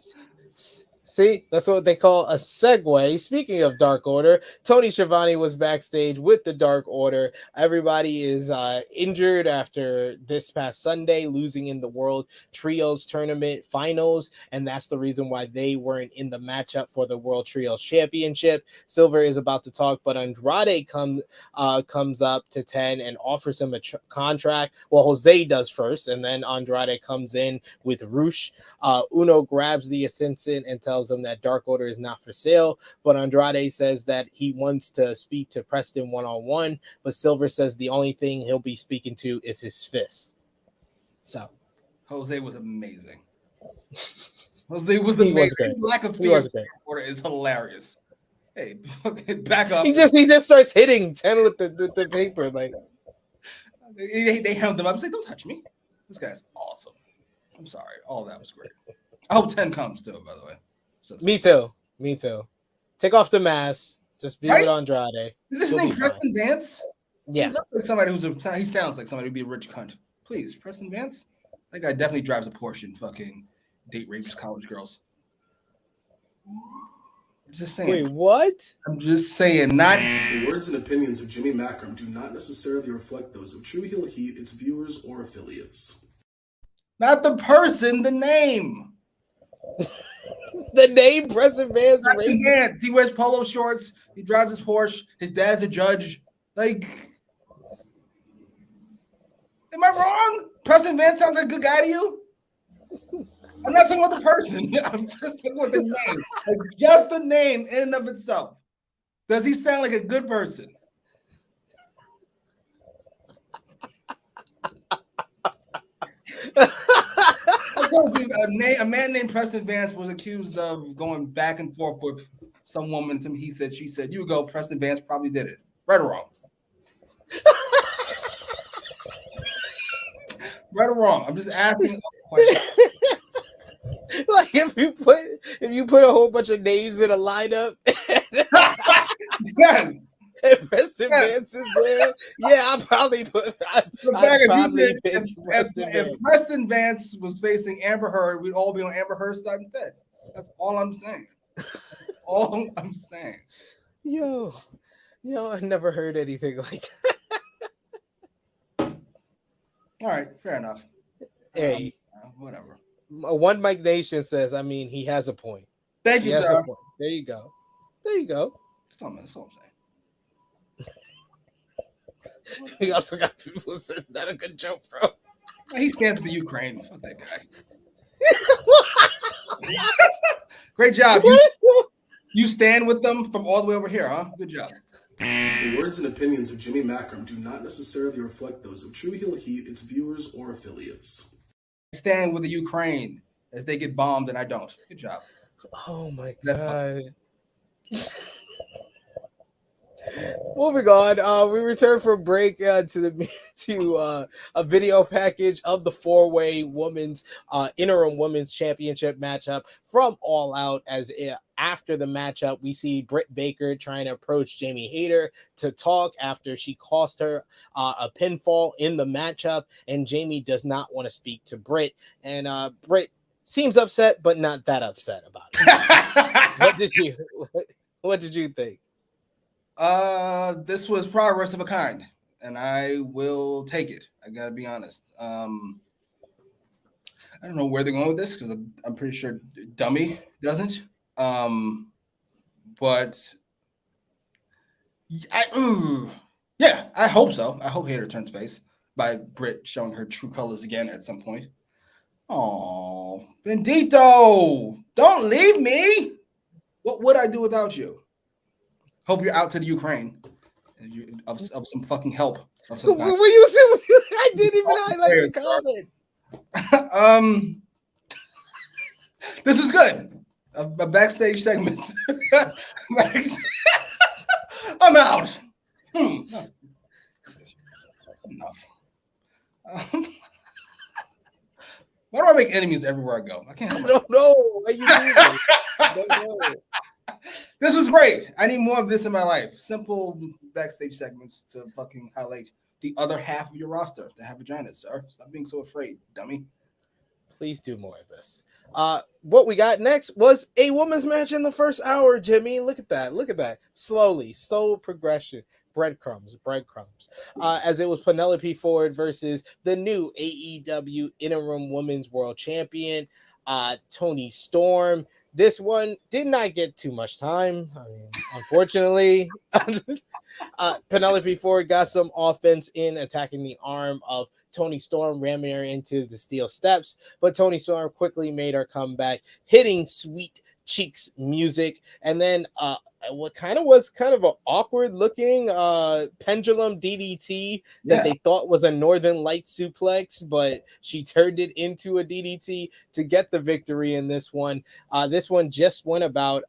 See, that's what they call a segue. Speaking of Dark Order, Tony Schiavone was backstage with the Dark Order. Everybody is injured after this past Sunday, losing in the World Trios Tournament Finals, and that's the reason why they weren't in the matchup for the World Trios Championship. Silver is about to talk, but Andrade comes up to 10 and offers him a contract. Well, Jose does first, and then Andrade comes in with Rush. Uno grabs the assistant and tells him that Dark Order is not for sale, but Andrade says that he wants to speak to Preston one-on-one, but Silver says the only thing he'll be speaking to is his fist. So Jose was amazing. Jose was amazing. Lack of fear Order is hilarious. Hey, back up. He just starts hitting 10 with the paper. Like they held him up and say, "Don't touch me." This guy's awesome. I'm sorry. All that was great. I hope 10 comes too, by the way. So Me too. Take off the mask. Just be with Andrade. Is this name Preston Vance? Yeah. He looks like somebody he sounds like somebody who'd be a rich cunt. Please, Preston Vance? That guy definitely drives a Porsche and fucking date rapes college girls. I'm just saying. Wait, what? I'm just saying, not. The words and opinions of Jimmy Macram do not necessarily reflect those of True Heel Heat, its viewers, or affiliates. Not the person, the name. The name Preston Vance. He wears polo shorts. He drives his Porsche. His dad's a judge. Like, am I wrong? Preston Vance sounds like a good guy to you? I'm not talking about the person. I'm just talking about the name. Like, just the name in and of itself. Does he sound like a good person? A man named Preston Vance was accused of going back and forth with some woman. Some he said, she said. You go, Preston Vance probably did it. Right or wrong? Right or wrong? I'm just asking a question. Like if you put a whole bunch of names in a lineup. Yes. And Preston Vance is there. Yeah, I'd probably pick Preston Vance. If Preston Vance was facing Amber Heard, we'd all be on Amber Heard's side instead. That's all I'm saying. All I'm saying. Yo, I never heard anything like that. All right, fair enough. Hey, whatever. One Mike Nation says, I mean, he has a point. Thank you, sir. There you go. That's all I'm saying. We also got people saying that a good joke, bro. He stands for Ukraine. Fuck that guy. Great job. You stand with them from all the way over here, huh? Good job. The words and opinions of Jimmy Macram do not necessarily reflect those of True Heel Heat, its viewers, or affiliates. I stand with the Ukraine as they get bombed, and I don't. Good job. Oh my god. Moving on, we return from break to a video package of the 4-way women's interim women's championship matchup from All Out as after the matchup, we see Britt Baker trying to approach Jamie Hayter to talk after she cost her a pinfall in the matchup, and Jamie does not want to speak to Britt, and Britt seems upset, but not that upset about it. What did you think? This was progress of a kind, and I will take it. I gotta be honest. I don't know where they're going with this because I'm pretty sure Dummy doesn't. But I hope so. I hope Hayter turns face by Britt showing her true colors again at some point. Oh, Bendito, don't leave me. What would I do without you? Hope you're out to the Ukraine of some fucking help. I didn't even highlight the comment. This is good. A backstage segment. I'm out. Enough. Why do I make enemies everywhere I go? I don't know. Why you do this? I don't know. This was great. I need more of this in my life. Simple backstage segments to fucking highlight the other half of your roster that have vaginas, sir. Stop being so afraid, dummy. Please do more of this. What we got next was a women's match in the first hour, Jimmy. Look at that. Slow progression. Breadcrumbs. As it was Penelope Ford versus the new AEW Interim Women's World Champion, Toni Storm. This one did not get too much time. I mean, unfortunately, Penelope Ford got some offense in attacking the arm of Toni Storm, ramming her into the steel steps, but Toni Storm quickly made her comeback, hitting Sweet Cheeks music, and then what was kind of an awkward looking pendulum DDT that they thought was a Northern Light suplex, but she turned it into a DDT to get the victory in this one. This one just went about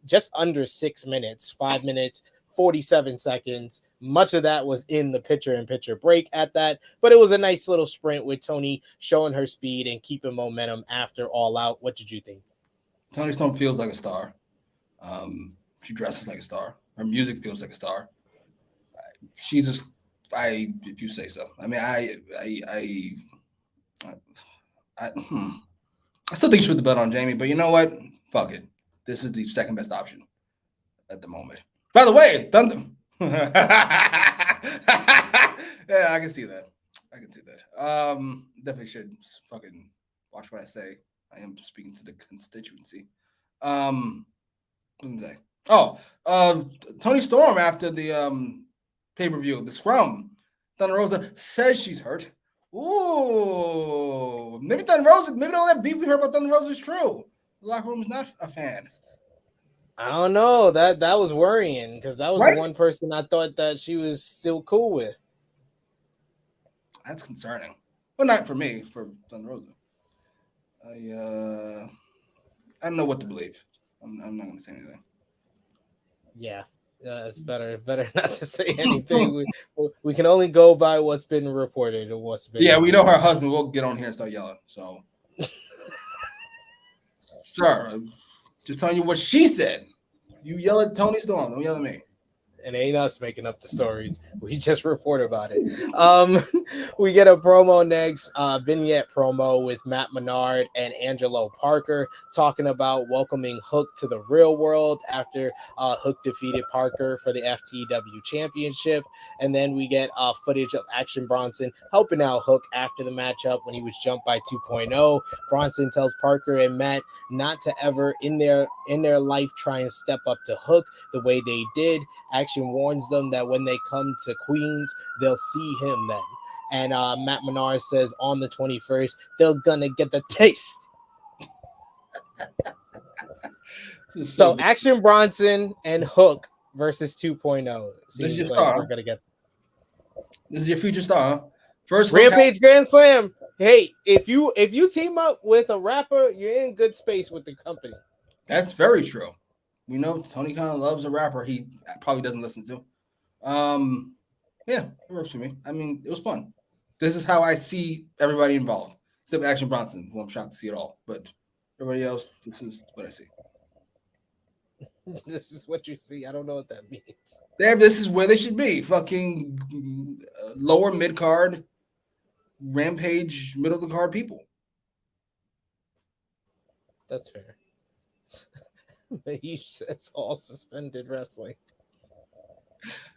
just under 6 minutes, 5 minutes, 47 seconds. Much of that was in the picture-in-picture break at that, but it was a nice little sprint with Toni showing her speed and keeping momentum after All Out. What did you think? Toni Storm feels like a star. She dresses like a star. Her music feels like a star. She's just, if you say so. I mean, I still think she put the belt on Jamie, but you know what? Fuck it. This is the second best option at the moment. By the way, Thunder. Yeah, I can see that. Definitely should fucking watch what I say. I am speaking to the constituency. What was I say? Toni Storm after the pay-per-view, the scrum. Thunder Rosa says she's hurt. Ooh, maybe all that beef we heard about Thunder Rosa is true. The locker room is not a fan. I don't know. That was worrying because that was the one person I thought that she was still cool with. That's concerning. Well, not for me, for Thunder Rosa. I don't know what to believe. I'm not going to say anything. Yeah, it's better not to say anything. we can only go by what's been reported and what's been. Yeah, we know her husband will get on here and start yelling. So, sir, I'm just telling you what she said. You yell at Toni Storm. Don't yell at me. And ain't us making up the stories. We just report about it. We get a promo next, Vignette promo with Matt Menard and Angelo Parker talking about welcoming Hook to the real world after Hook defeated Parker for the FTW Championship. And then we get footage of Action Bronson helping out Hook after the matchup when he was jumped by 2.0. Bronson tells Parker and Matt not to ever in their life try and step up to Hook the way they did. Action warns them that when they come to Queens, they'll see him then. And Matt Menard says on the 21st, they're gonna get the taste. So Action Bronson and Hook versus 2.0. This is your star. We're gonna get. This is your future star. Huh? First Rampage Grand Slam. Hey, if you team up with a rapper, you're in good space with the company. That's very true. We know Tony Khan loves a rapper he probably doesn't listen to. Yeah, it works for me. I mean, it was fun. This is how I see everybody involved, except Action Bronson, who I'm shocked to see it all. But everybody else, this is what I see. This is what you see. I don't know what that means. This is where they should be. Fucking lower mid card, Rampage, middle of the card people. That's fair. He says all suspended wrestling.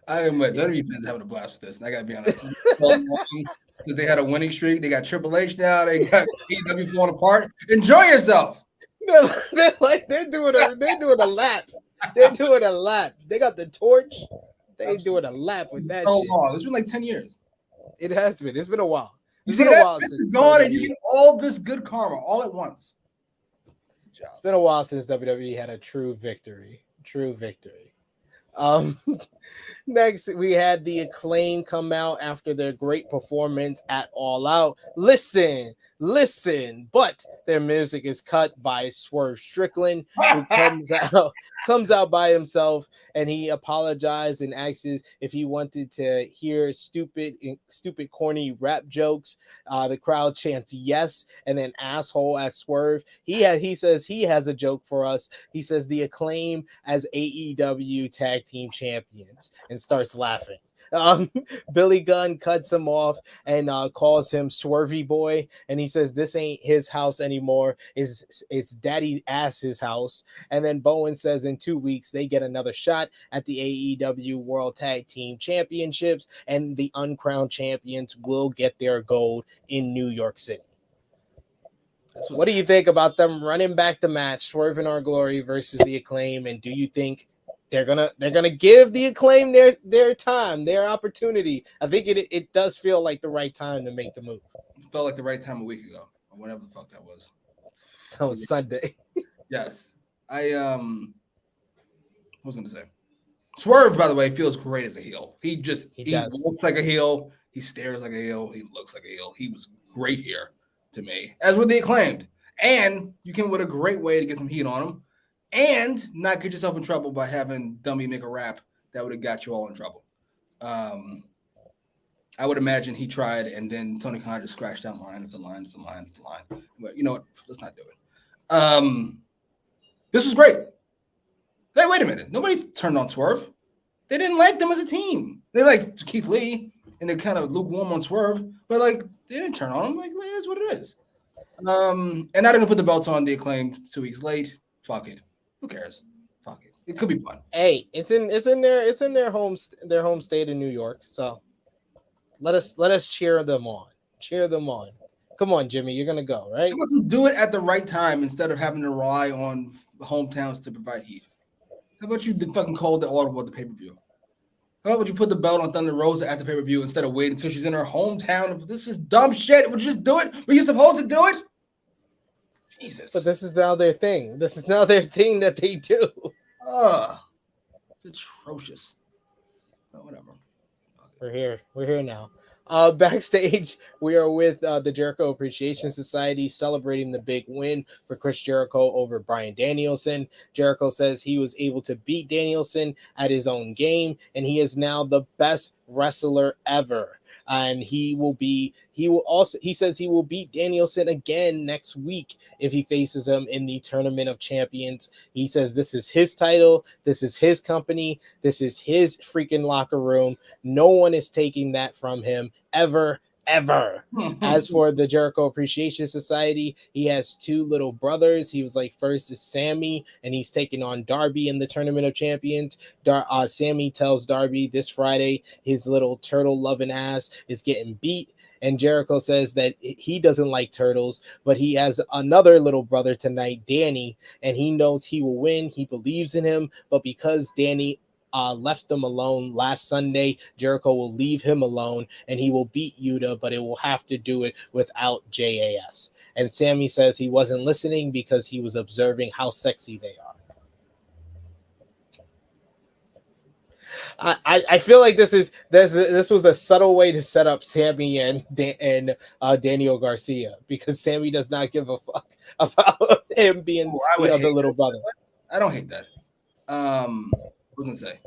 I admit, WWE fans having a blast with this. And I gotta be honest. Because they had a winning streak. They got Triple H now. They got AEW falling apart. Enjoy yourself. They're doing a lap. They're doing a lap. They got the torch. They're doing a lap with that shit. Long. It's been like 10 years. It has been. It's been a while. You see that? This is gone, and you get all this good karma all at once. It's been a while since WWE had a true victory. Next, we had the Acclaim come out after their great performance at All Out. Listen, but their music is cut by Swerve Strickland, who comes out by himself, and he apologized and asks if he wanted to hear stupid, corny rap jokes. The crowd chants yes, and then asshole at Swerve. He says he has a joke for us. He says the Acclaim as AEW tag team champions, and starts laughing. Billy Gunn cuts him off and calls him Swervy Boy, and he says this ain't his house anymore. It's Daddy Ass's house. And then Bowen says in 2 weeks they get another shot at the AEW World Tag Team Championships, and the uncrowned champions will get their gold in New York City. What do you think about them running back the match, Swerve in Our Glory versus the Acclaim? And do you think they're gonna give the Acclaim their time, their opportunity? I think it does feel like the right time to make the move. It felt like the right time a week ago, or whatever the fuck that was. That was Sunday. Yes. What was I gonna say? Swerve, by the way, feels great as a heel. He looks like a heel, he stares like a heel, he looks like a heel. He was great here to me, as with the Acclaimed. And you came with a great way to get some heat on him and not get yourself in trouble by having Dummy make a rap that would have got you all in trouble. I would imagine he tried, and then Tony Khan just scratched out line. It's a line. But you know what? Let's not do it. This was great. Hey, wait a minute. Nobody turned on Swerve. They didn't like them as a team. They liked Keith Lee, and they're kind of lukewarm on Swerve, but like they didn't turn on him. Like, well, it is what it is. And I didn't put the belts on the Acclaim 2 weeks late. Fuck it. Who cares? Fuck it. It could be fun. Hey, it's in their home state in New York. So let us cheer them on. Come on, Jimmy, you're gonna go, right? How about you do it at the right time instead of having to rely on hometowns to provide heat? How about you fucking call the audible at the pay-per-view? How about you put the belt on Thunder Rosa at the pay-per-view instead of waiting until she's in her hometown? This is dumb shit. Would you just do it? Were you supposed to do it? Jesus. But this is now their thing. This is now their thing that they do. It's atrocious. But whatever. Okay. We're here now. Backstage, we are with the Jericho Appreciation Society celebrating the big win for Chris Jericho over Bryan Danielson. Jericho says he was able to beat Danielson at his own game, and he is now the best wrestler ever. And he says he will beat Danielson again next week if he faces him in the Tournament of Champions. He says this is his title, this is his company, this is his freaking locker room. No one is taking that from him ever. As for the Jericho Appreciation Society, he has two little brothers. He was like, first is Sammy, and he's taking on Darby in the Tournament of Champions. Sammy tells Darby this Friday his little turtle loving ass is getting beat, and Jericho says that he doesn't like turtles, but he has another little brother tonight, Danny, and he knows he will win. He believes in him, but because Danny left them alone last Sunday, Jericho will leave him alone and he will beat Yuta, but it will have to do it without JAS. And Sammy says he wasn't listening because he was observing how sexy they are. I feel like this was a subtle way to set up Sammy and Daniel Garcia, because Sammy does not give a fuck about him being the other little brother. I don't hate that. What was I gonna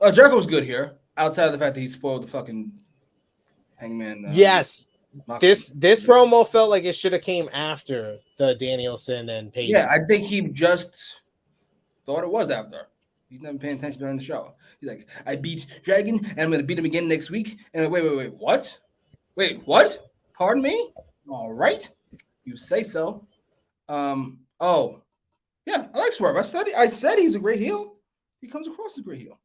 say? Jericho was good here, outside of the fact that he spoiled the fucking Hangman. Yes, this promo felt like it should have came after the Danielson and Page. Yeah, I think he just thought it was after. He's never paying attention during the show. He's like, I beat Dragon, and I'm going to beat him again next week. And wait, what? Wait, what? Pardon me? All right. You say so. Oh, yeah, I like Swerve. I said he's a great heel. He comes across as a great heel.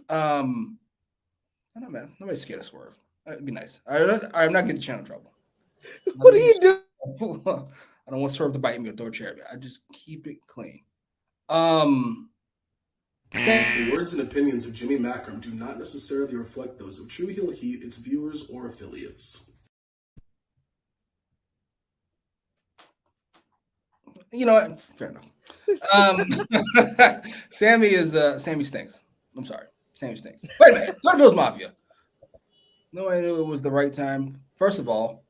I don't know, man. Nobody's scared of Swerve. It'd be nice. I'm not getting channel trouble. What are you doing? I don't want Swerve to bite me or throw a chair. I just keep it clean. The words and opinions of Jimmy Macram do not necessarily reflect those of True Heel Heat, its viewers, or affiliates. You know what? Fair enough. Sammy stinks. I'm sorry. Sammy stinks. Wait a minute. Dark Bills Mafia. Nobody knew it was the right time. First of all,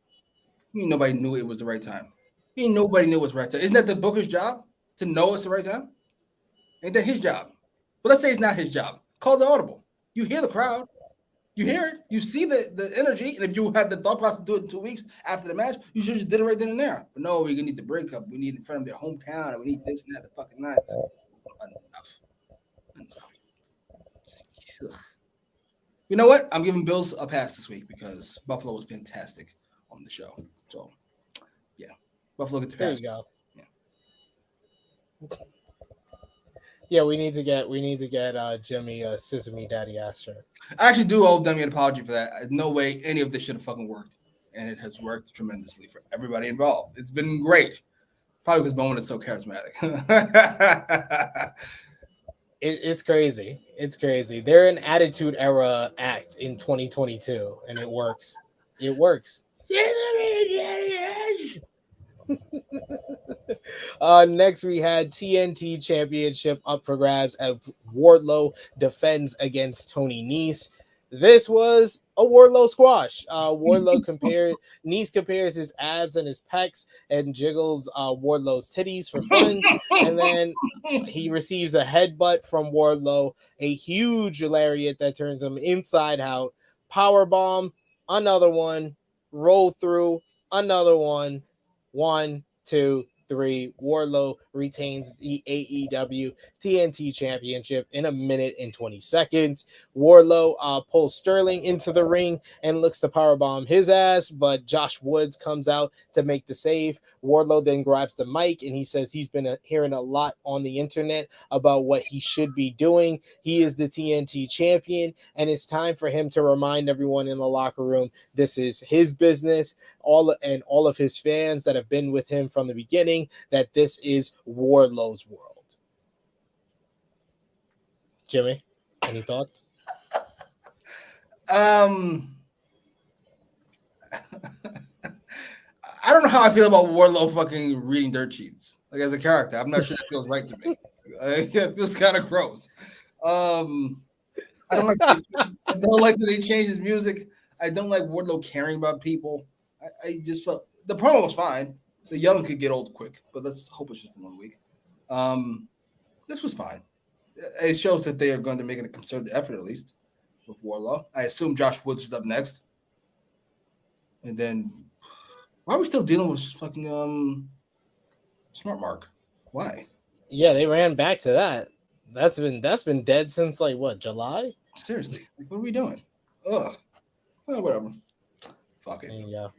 nobody knew it was the right time. Nobody knew it was the right time. Isn't that the booker's job to know it's the right time? Ain't that his job? But let's say it's not his job. Call the audible. You hear the crowd. You hear it. You see the energy. And if you had the thought process to do it in 2 weeks after the match, you should just did it right then and there. But no, we're gonna need the breakup. We need in front of their hometown. And we need this and that. The fucking night. Enough. You know what? I'm giving Bills a pass this week because Buffalo was fantastic on the show. So, yeah, Buffalo gets a pass. There you go. Yeah, we need to get Jimmy a Sesame Daddy ass shirt. I actually do owe Demi an apology for that. No way any of this should have fucking worked, and it has worked tremendously for everybody involved. It's been great. Probably because Bowen is so charismatic. It's crazy. It's crazy. They're an Attitude Era act in 2022, and it works. It works. Next, we had TNT Championship up for grabs as Wardlow defends against Tony Nese. This was a Wardlow squash. Nese compares his abs and his pecs and jiggles Wardlow's titties for fun. And then he receives a headbutt from Wardlow, a huge lariat that turns him inside out. Powerbomb, another one, roll through, another one. 1, 2, 3. Wardlow retains the AEW TNT Championship in 1 minute and 20 seconds. Wardlow pulls Sterling into the ring and looks to powerbomb his ass, but Josh Woods comes out to make the save. Wardlow then grabs the mic and he says he's been hearing a lot on the internet about what he should be doing. He is the TNT champion, and it's time for him to remind everyone in the locker room this is his business. All of his fans that have been with him from the beginning, that this is Wardlow's world. Jimmy, any thoughts? I don't know how I feel about Wardlow fucking reading dirt sheets. Like as a character, I'm not sure it feels right to me. It feels kind of gross. I don't like that they changed his music. I don't like Wardlow caring about people. I just felt the promo was fine. The yelling could get old quick, but let's hope it's just 1 week. This was fine. It shows that they are going to make a concerted effort, at least, with Wardlow. I assume Josh Woods is up next. And then, why are we still dealing with fucking Smart Mark? Why? Yeah, they ran back to that. That's been dead since like what, July? Seriously, like, what are we doing? Ugh. Oh, whatever. Fuck it. There you go.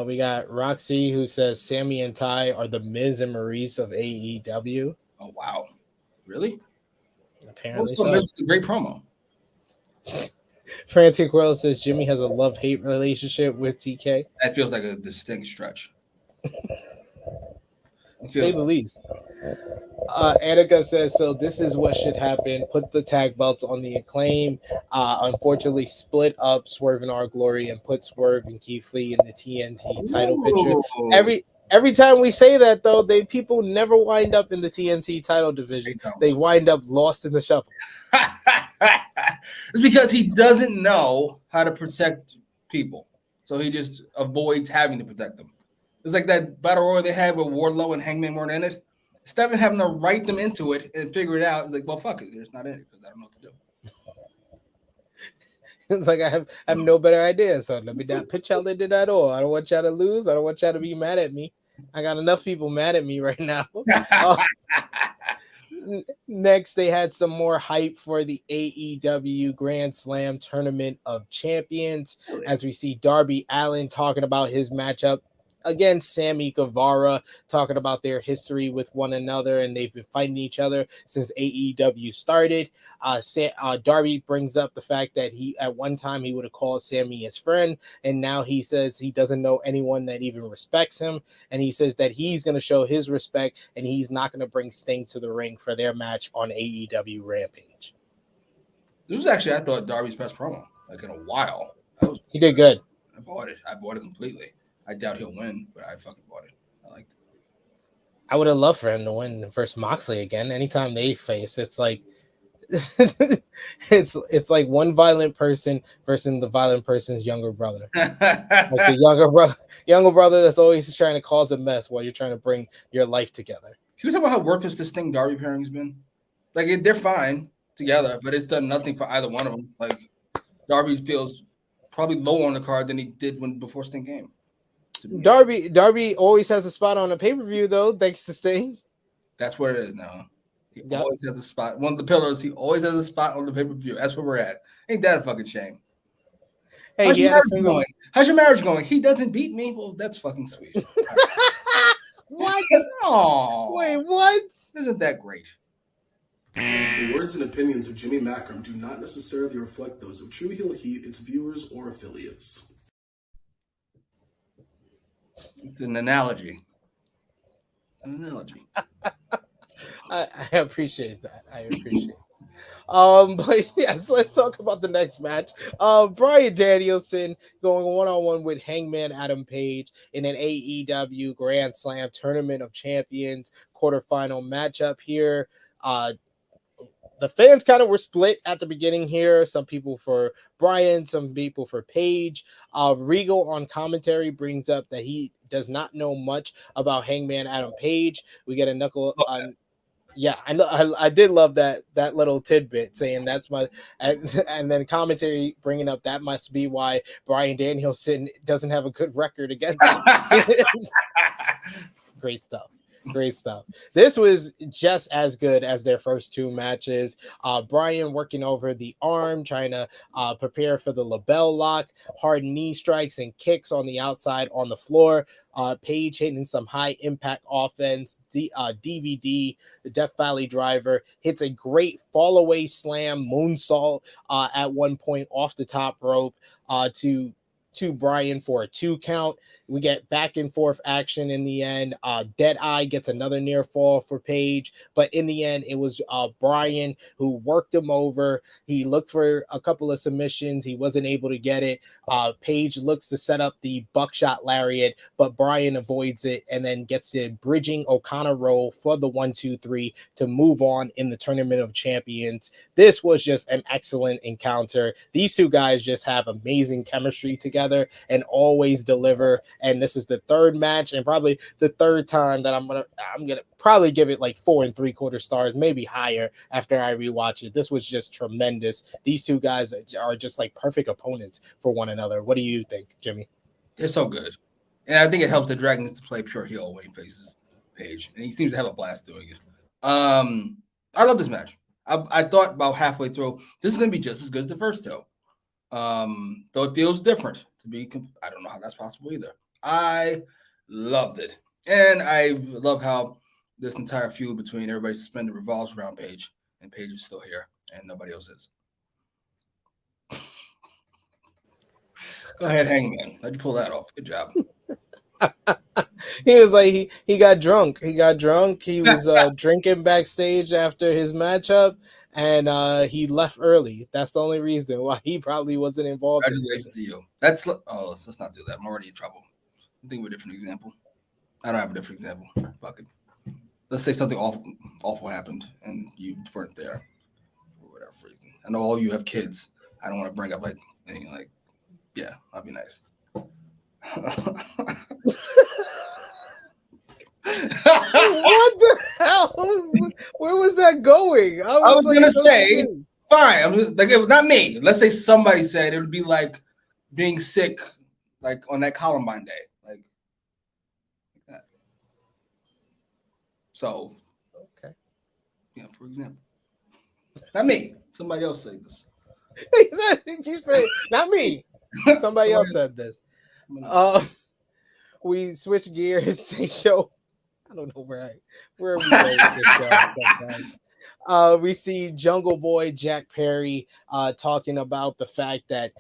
We got Roxy who says Sammy and Ty are the Miz and Maurice of AEW. Oh wow, really? Apparently, so. It's a great promo. Francie Coyle says Jimmy has a love-hate relationship with TK. That feels like a distinct stretch. Say the least. Annika says, so this is what should happen. Put the tag belts on the Acclaim. Unfortunately, split up Swerve and Our Glory and put Swerve and Keith Lee in the TNT title picture. Every time we say that, though, people never wind up in the TNT title division. They wind up lost in the shuffle. It's because he doesn't know how to protect people. So he just avoids having to protect them. It's like that battle royal they had where Wardlow and Hangman weren't in it. Instead of having to write them into it and figure it out, it's like, well, fuck it. It's not in it because I don't know what to do. It's like I have no better idea. So let me not pitch y'all into that all. I don't want y'all to lose. I don't want y'all to be mad at me. I got enough people mad at me right now. Next, they had some more hype for the AEW Grand Slam Tournament of Champions, as we see Darby Allin talking about his matchup against Sammy Guevara, talking about their history with one another, and they've been fighting each other since AEW started. Darby brings up the fact that at one time he would have called Sammy his friend, and now he says he doesn't know anyone that even respects him, and he says that he's going to show his respect, and he's not going to bring Sting to the ring for their match on AEW Rampage. This was actually, I thought, Darby's best promo like in a while. He did good. I bought it completely. I doubt he'll win, but I fucking bought it. I liked it. I would have loved for him to win versus Moxley again. Anytime they face, it's like it's like one violent person versus the violent person's younger brother. Like the younger brother that's always trying to cause a mess while you're trying to bring your life together. Can you talk about how worthless this Sting Darby pairing's been? Like they're fine together, but it's done nothing for either one of them. Like Darby feels probably lower on the card than he did before Sting came. Darby always has a spot on the pay-per-view though, thanks to Sting. That's where it is now. He always has a spot. One of the pillars, he always has a spot on the pay-per-view. That's where we're at. Ain't that a fucking shame? Hey, How's your marriage going? He doesn't beat me. Well, that's fucking sweet. What? Oh, wait, what? Isn't that great? The words and opinions of Jimmy Macram do not necessarily reflect those of True Heel Heat, its viewers, or affiliates. It's an analogy. I appreciate that. I appreciate it. But yes, let's talk about the next match. Bryan Danielson going one-on-one with Hangman Adam Page in an AEW Grand Slam Tournament of Champions quarterfinal matchup here. The fans kind of were split at the beginning here. Some people for Bryan, some people for Page. Regal on commentary brings up that he does not know much about Hangman Adam Page. We get a knuckle on. Yeah, I know. I did love that little tidbit saying that's my, and then commentary bringing up that must be why Bryan Danielson doesn't have a good record against him. Great stuff. Great stuff. This was just as good as their first two matches. Bryan working over the arm, trying to prepare for the label lock, hard knee strikes and kicks on the outside on the floor. Page hitting some high impact offense. DVD, the Death Valley driver, hits a great fall away slam moonsault at one point off the top rope to Bryan for a 2 count. We get back and forth action in the end. Deadeye gets another near fall for Page, but in the end, it was Bryan who worked him over. He looked for a couple of submissions. He wasn't able to get it. Page looks to set up the buckshot lariat, but Bryan avoids it and then gets the bridging O'Connor roll for the 1-2-3 to move on in the Tournament of Champions. This was just an excellent encounter. These two guys just have amazing chemistry together and always deliver. And this is the third match and probably the third time that I'm gonna probably give it like 4 3/4 stars, maybe higher after I rewatch it. This was just tremendous. These two guys are just like perfect opponents for one another. What do you think, Jimmy? It's so good. And I think it helps the Dragons to play pure heel when he faces Page. And he seems to have a blast doing it. I love this match. I thought about halfway through, this is going to be just as good as the first two. Though it feels different. I don't know how that's possible either. I loved it. And I love how this entire feud between everybody suspended revolves around Page. And Page is still here. And nobody else is. Go ahead, Hangman. How'd you pull that off? Good job. He was like, he got drunk. He was drinking backstage after his matchup, and he left early. That's the only reason why he probably wasn't involved. Congratulations to you. Let's not do that. I'm already in trouble. Think of a different example. I don't have a different example. Fuck it. Let's say something awful happened and you weren't there for whatever reason. I know all you have kids. I don't want to bring up anything like, yeah, that'd be nice. What the hell? Where was that going? I was like, gonna say, fine. Like, it was not me. Let's say somebody said it would be like being sick, like on that Columbine day, like that. So, Okay. yeah, for example, not me. Somebody else said this. You said not me. Somebody else said this. We switch gears. They show. I don't know where we go with this show sometimes. We see Jungle Boy Jack Perry talking about the fact that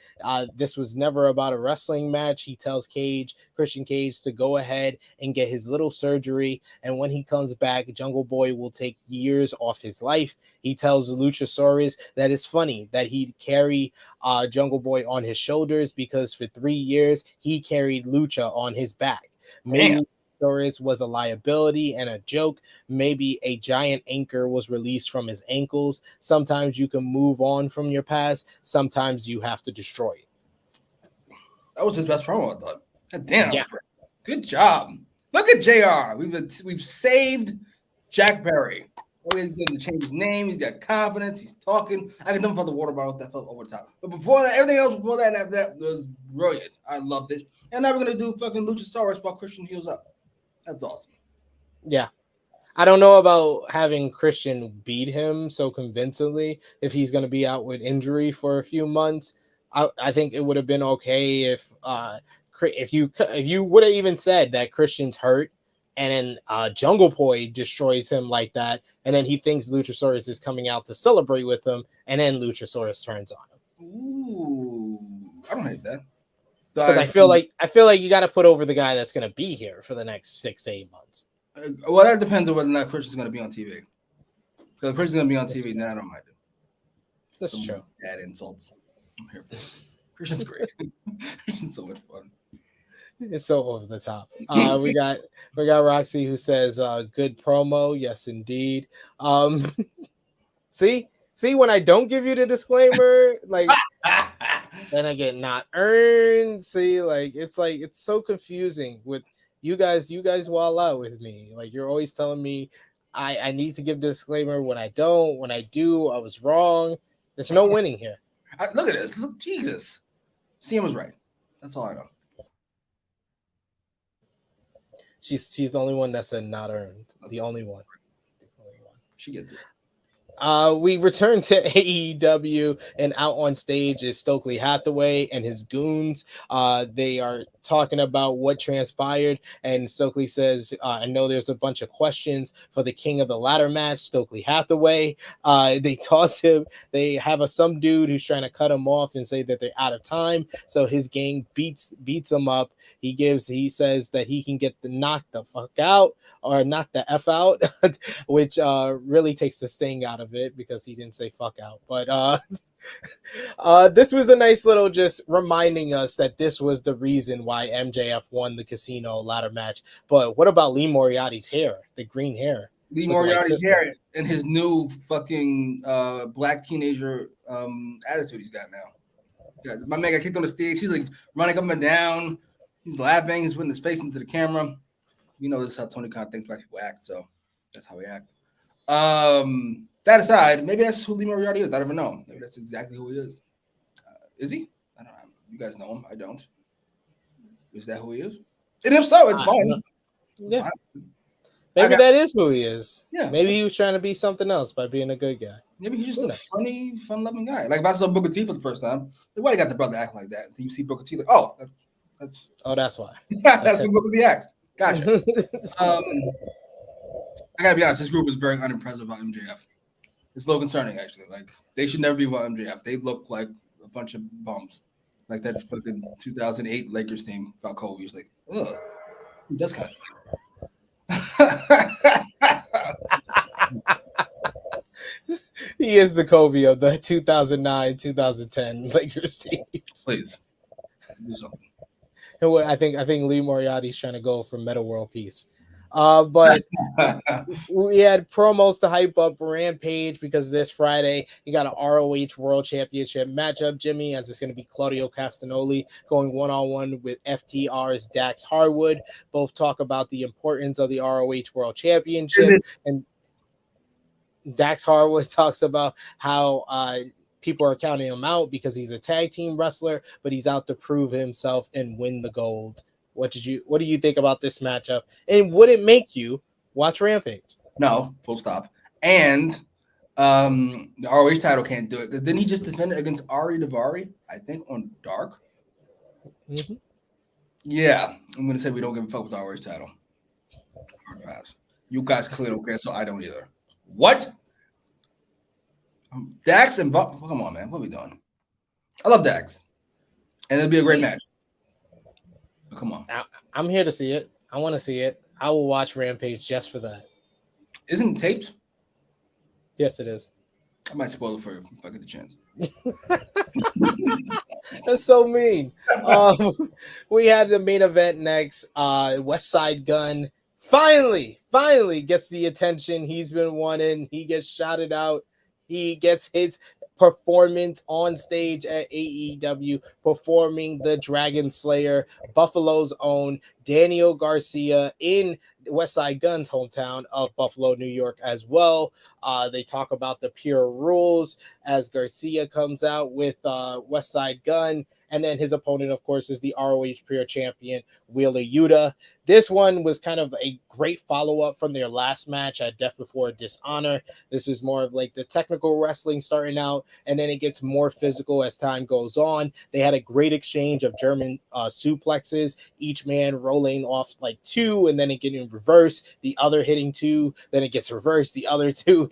this was never about a wrestling match. He tells Christian Cage, to go ahead and get his little surgery. And when he comes back, Jungle Boy will take years off his life. He tells Luchasaurus that it's funny that he'd carry Jungle Boy on his shoulders because for 3 years he carried Lucha on his back. Maybe Luchasaurus was a liability and a joke. Maybe a giant anchor was released from his ankles. Sometimes you can move on from your past. Sometimes you have to destroy it. That was his best promo, I thought. God damn, Yeah. Good job. Look at JR. We've saved Jack Perry. He's going to change his name. He's got confidence. He's talking. I can never find the water bottle that fell over top. But before that, everything else before that and after that was brilliant. I loved it. And now we're going to do fucking Luchasaurus while Christian heals up. That's awesome. Yeah. I don't know about having Christian beat him so convincingly if he's going to be out with injury for a few months. I think it would have been okay if you would have even said that Christian's hurt and then Jungle Boy destroys him like that, and then he thinks Luchasaurus is coming out to celebrate with him, and then Luchasaurus turns on him. Ooh, I don't hate that. Because I feel like you got to put over the guy that's going to be here for the next 6 to 8 months. Well, that depends on whether or not Christian's going to be on TV. Because if Christian's going to be on TV, then I don't mind it. That's true. Bad insults. I'm here for it. Christian's great. Christian's so much fun. It's so over the top. We got Roxy who says good promo. Yes, indeed. See when I don't give you the disclaimer, like then I get not earned. See, it's so confusing with you guys wall out with me. Like you're always telling me I need to give the disclaimer when I don't. When I do, I was wrong. There's no winning here. Look at this. Look, Jesus. CM was right. That's all I know. She's the only one that said not earned. The only one. She gets it. We return to AEW, and out on stage is Stokely Hathaway and his goons. They are talking about what transpired, and Stokely says, I know there's a bunch of questions for the king of the ladder match, Stokely Hathaway. They toss him. They have some dude who's trying to cut him off and say that they're out of time, so his gang beats him up. He says that he can get knock the fuck out or knock the F out, which really takes the sting out of it because he didn't say fuck out. But this was a nice little just reminding us that this was the reason why MJF won the casino ladder match. But what about Lee Moriarty's hair, the green hair? Lee Moriarty's hair and his new fucking black teenager attitude he's got now. My man got kicked on the stage. He's like running up and down. He's laughing. He's putting his face into the camera. You know, this is how Tony Khan thinks black people act, so that's how we act. That aside, maybe that's who Lee Moriarty is. I don't even know. Maybe that's exactly who he is. Is he? I don't know. You guys know him. I don't. Is that who he is? And if so, it's fine. Yeah. Fine. Maybe that is who he is. Yeah. Maybe he was trying to be something else by being a good guy. Maybe he's just a funny, fun-loving guy. Like if I saw Booker T for the first time, why you got the brother acting like that? Then you see Booker T like, oh, that's why. that's what Booker T acts. Gotcha. I gotta be honest, this group is very unimpressive about MJF. It's a little concerning, actually. Like they should never be about MJF. They look like a bunch of bums, like that fucking 2008 Lakers team. Without Kobe, was like, ugh, that's kind of. He is the Kobe of the 2009-2010 Lakers team. Please. I think Lee Moriarty's trying to go for Meta World Peace. But we had promos to hype up Rampage because this Friday you got an ROH World Championship matchup, Jimmy, as it's going to be Claudio Castagnoli going one-on-one with FTR's Dax Harwood. Both talk about the importance of the ROH World Championship, and Dax Harwood talks about how people are counting him out because he's a tag team wrestler, but he's out to prove himself and win the gold. What do you think about this matchup? And would it make you watch Rampage? No, full stop. And the ROH title can't do it because didn't he just defend it against Ari Daivari? I think on Dark. Mm-hmm. Yeah, I'm gonna say we don't give a fuck with the ROH title. Hard pass. You guys clearly don't care, so I don't either. What? Dax and Buck? Come on, man. What are we doing? I love Dax, and it'll be a great match. But come on. I'm here to see it. I want to see it. I will watch Rampage just for that. Isn't it taped? Yes, it is. I might spoil it for you if I get the chance. That's so mean. We had the main event next. West Side Gun finally gets the attention he's been wanting. He gets shouted out. He gets his performance on stage at AEW, performing the Dragon Slayer, Buffalo's own Daniel Garcia in West Side Gun's hometown of Buffalo, New York as well. They talk about the pure rules as Garcia comes out with West Side Gun. And then his opponent, of course, is the ROH Pure Champion, Wheeler Yuta. This one was kind of a great follow-up from their last match at Death Before Dishonor. This is more of like the technical wrestling starting out, and then it gets more physical as time goes on. They had a great exchange of German suplexes, each man rolling off like two, and then it getting reversed, the other hitting two, then it gets reversed, the other two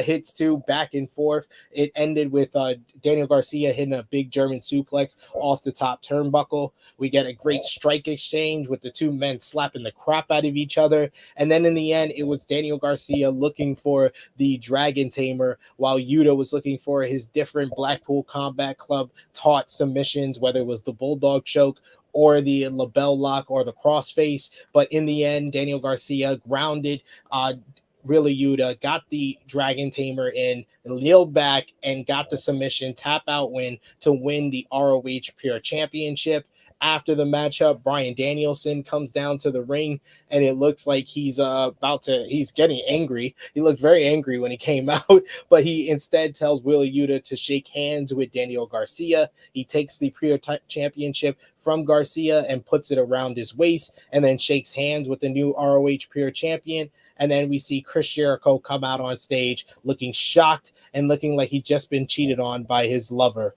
hits two, back and forth. It ended with Daniel Garcia hitting a big German suplex off the top turnbuckle. We get a great strike exchange with the two men slapping the crap out of each other. And then in the end, it was Daniel Garcia looking for the Dragon Tamer, while Yuta was looking for his different Blackpool Combat Club taught submissions, whether it was the Bulldog Choke or the label lock or the crossface. But in the end, Daniel Garcia grounded Wheeler Yuta, got the Dragon Tamer in, kneeled back, and got the submission tap out win to win the ROH Pure Championship. After the matchup, Bryan Danielson comes down to the ring, and it looks like he's getting angry. He looked very angry when he came out, but he instead tells Wheeler Yuta to shake hands with Daniel Garcia. He takes the Pure Championship from Garcia and puts it around his waist, and then shakes hands with the new ROH Pure Champion. And then we see Chris Jericho come out on stage looking shocked and looking like he'd just been cheated on by his lover,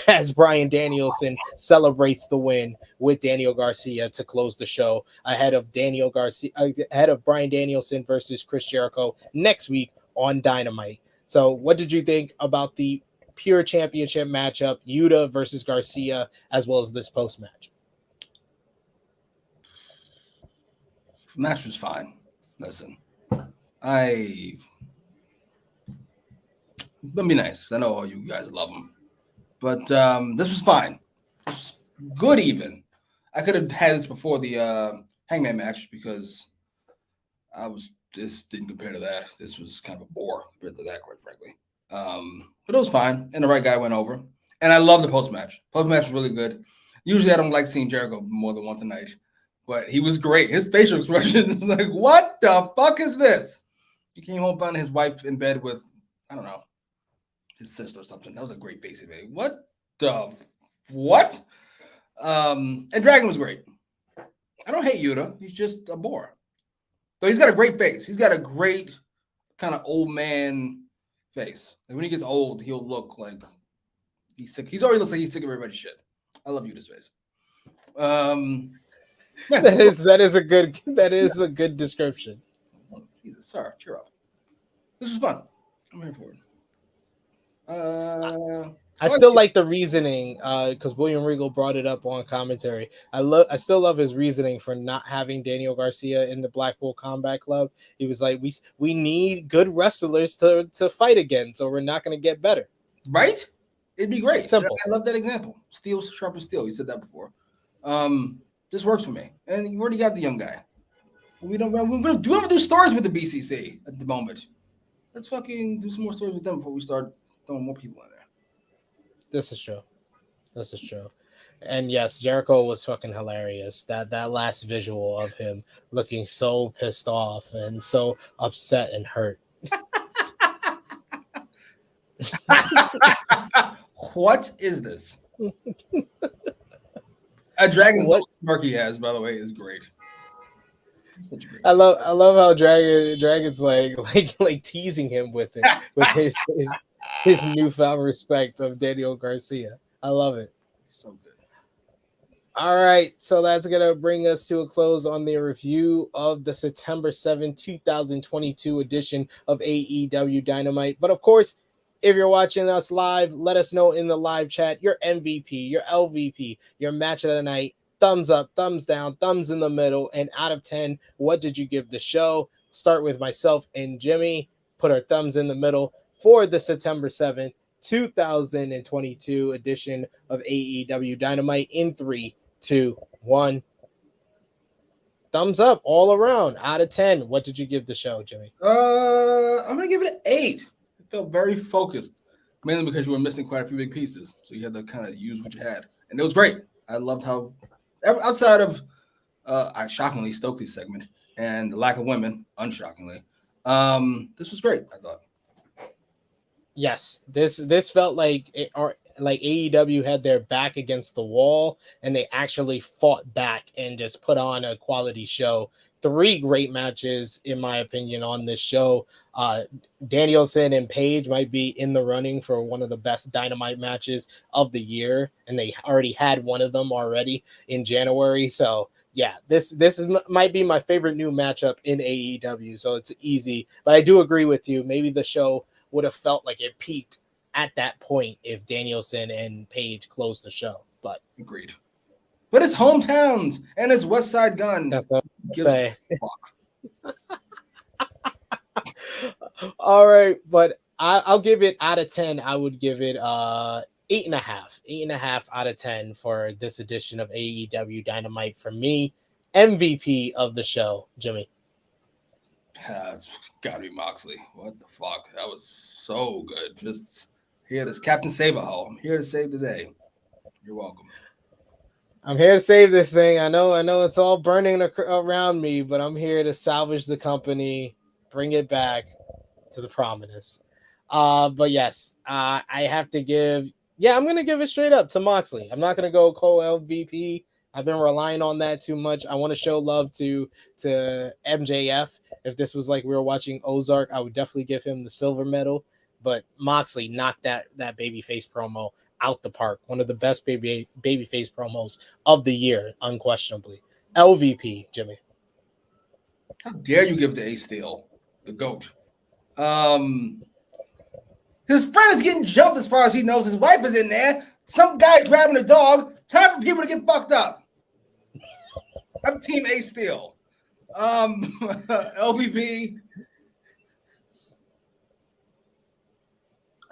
as Bryan Danielson celebrates the win with Daniel Garcia to close the show ahead of Bryan Danielson versus Chris Jericho next week on Dynamite. So what did you think about the Pure Championship matchup, Yuta versus Garcia, as well as this post-match? Match was fine. Listen, let me be nice because I know all you guys love them, but this was fine. It was good even. I could have had this before the Hangman match because this didn't compare to that. This was kind of a bore compared to that, quite frankly. But it was fine, and the right guy went over. And I love the post match. Post match was really good. Usually, I don't like seeing Jericho more than once a night. But he was great. His facial expression was like, what the fuck is this? He came home, found his wife in bed with, I don't know, his sister or something. That was a great face he made. What? And Dragon was great. I don't hate Yuta. He's just a bore. So he's got a great face. He's got a great kind of old man face. Like when he gets old, he'll look like he's sick. He's already looks like he's sick of everybody's shit. I love Yuta's face. Yeah. That is a good description. Jesus, sir, cheer up. This is fun. I'm here for it. I still like the reasoning because William Regal brought it up on commentary. I still love his reasoning for not having Daniel Garcia in the Blackpool Combat Club. He was like, we need good wrestlers to fight again, so we're not going to get better. Right? It'd be great. Simple. I love that example. Steel sharp as steel. You said that before. This works for me. And you already got the young guy. We don't do stories with the BCC at the moment. Let's fucking do some more stories with them before we start throwing more people in there. This is true. And yes, Jericho was fucking hilarious. That last visual of him looking so pissed off and so upset and hurt. What is this? A dragon's little smirk he has, by the way, is great. Such a great I love how Dragon's like teasing him with it, with his newfound respect of Daniel Garcia. I love it. So good. All right, so that's gonna bring us to a close on the review of the September 7, 2022 edition of AEW Dynamite. But of course, if you're watching us live, let us know in the live chat your MVP, your LVP, your match of the night. Thumbs up, thumbs down, thumbs in the middle, and out of 10, what did you give the show? Start with myself and Jimmy. Put our thumbs in the middle for the September 7th, 2022 edition of AEW Dynamite in 3, 2, 1. Thumbs up all around. Out of 10, what did you give the show, Jimmy? I'm gonna give it an 8. I felt very focused, mainly because you were missing quite a few big pieces, so you had to kind of use what you had, and it was great. I loved how, outside of shockingly Stokely's segment and the lack of women, unshockingly, this was great. I thought. Yes, this felt like like AEW had their back against the wall and they actually fought back and just put on a quality show. 3 great matches, in my opinion, on this show. Danielson and Page might be in the running for one of the best Dynamite matches of the year, and they already had one of them already in January. So yeah, this might be my favorite new matchup in AEW. So it's easy, but I do agree with you. Maybe the show would have felt like it peaked at that point if Danielson and Page closed the show. But agreed. But it's hometowns and it's West Side Gun. That's what I say. All right, but I'll give it out of 10. I would give it 8.5. 8.5 out of 10 for this edition of AEW Dynamite for me. MVP of the show, Jimmy. It's gotta be Moxley. What the fuck? That was so good. Just here, this Captain Saberho. I'm here to save the day. You're welcome. I'm here to save this thing. I know it's all burning around me, but I'm here to salvage the company, bring it back to the prominence. But yes, I have to give. Yeah, I'm gonna give it straight up to Moxley. I'm not gonna go co-MVP. I've been relying on that too much. I want to show love to MJF. If this was like we were watching Ozark, I would definitely give him the silver medal. But Moxley knocked that babyface promo out the park. One of the best babyface promos of the year, unquestionably. LVP, Jimmy. How dare you give to Ace Steel, the GOAT? His friend is getting jumped as far as he knows. His wife is in there. Some guy's grabbing a dog. Time for people to get fucked up. I'm Team Ace Steel. LVP.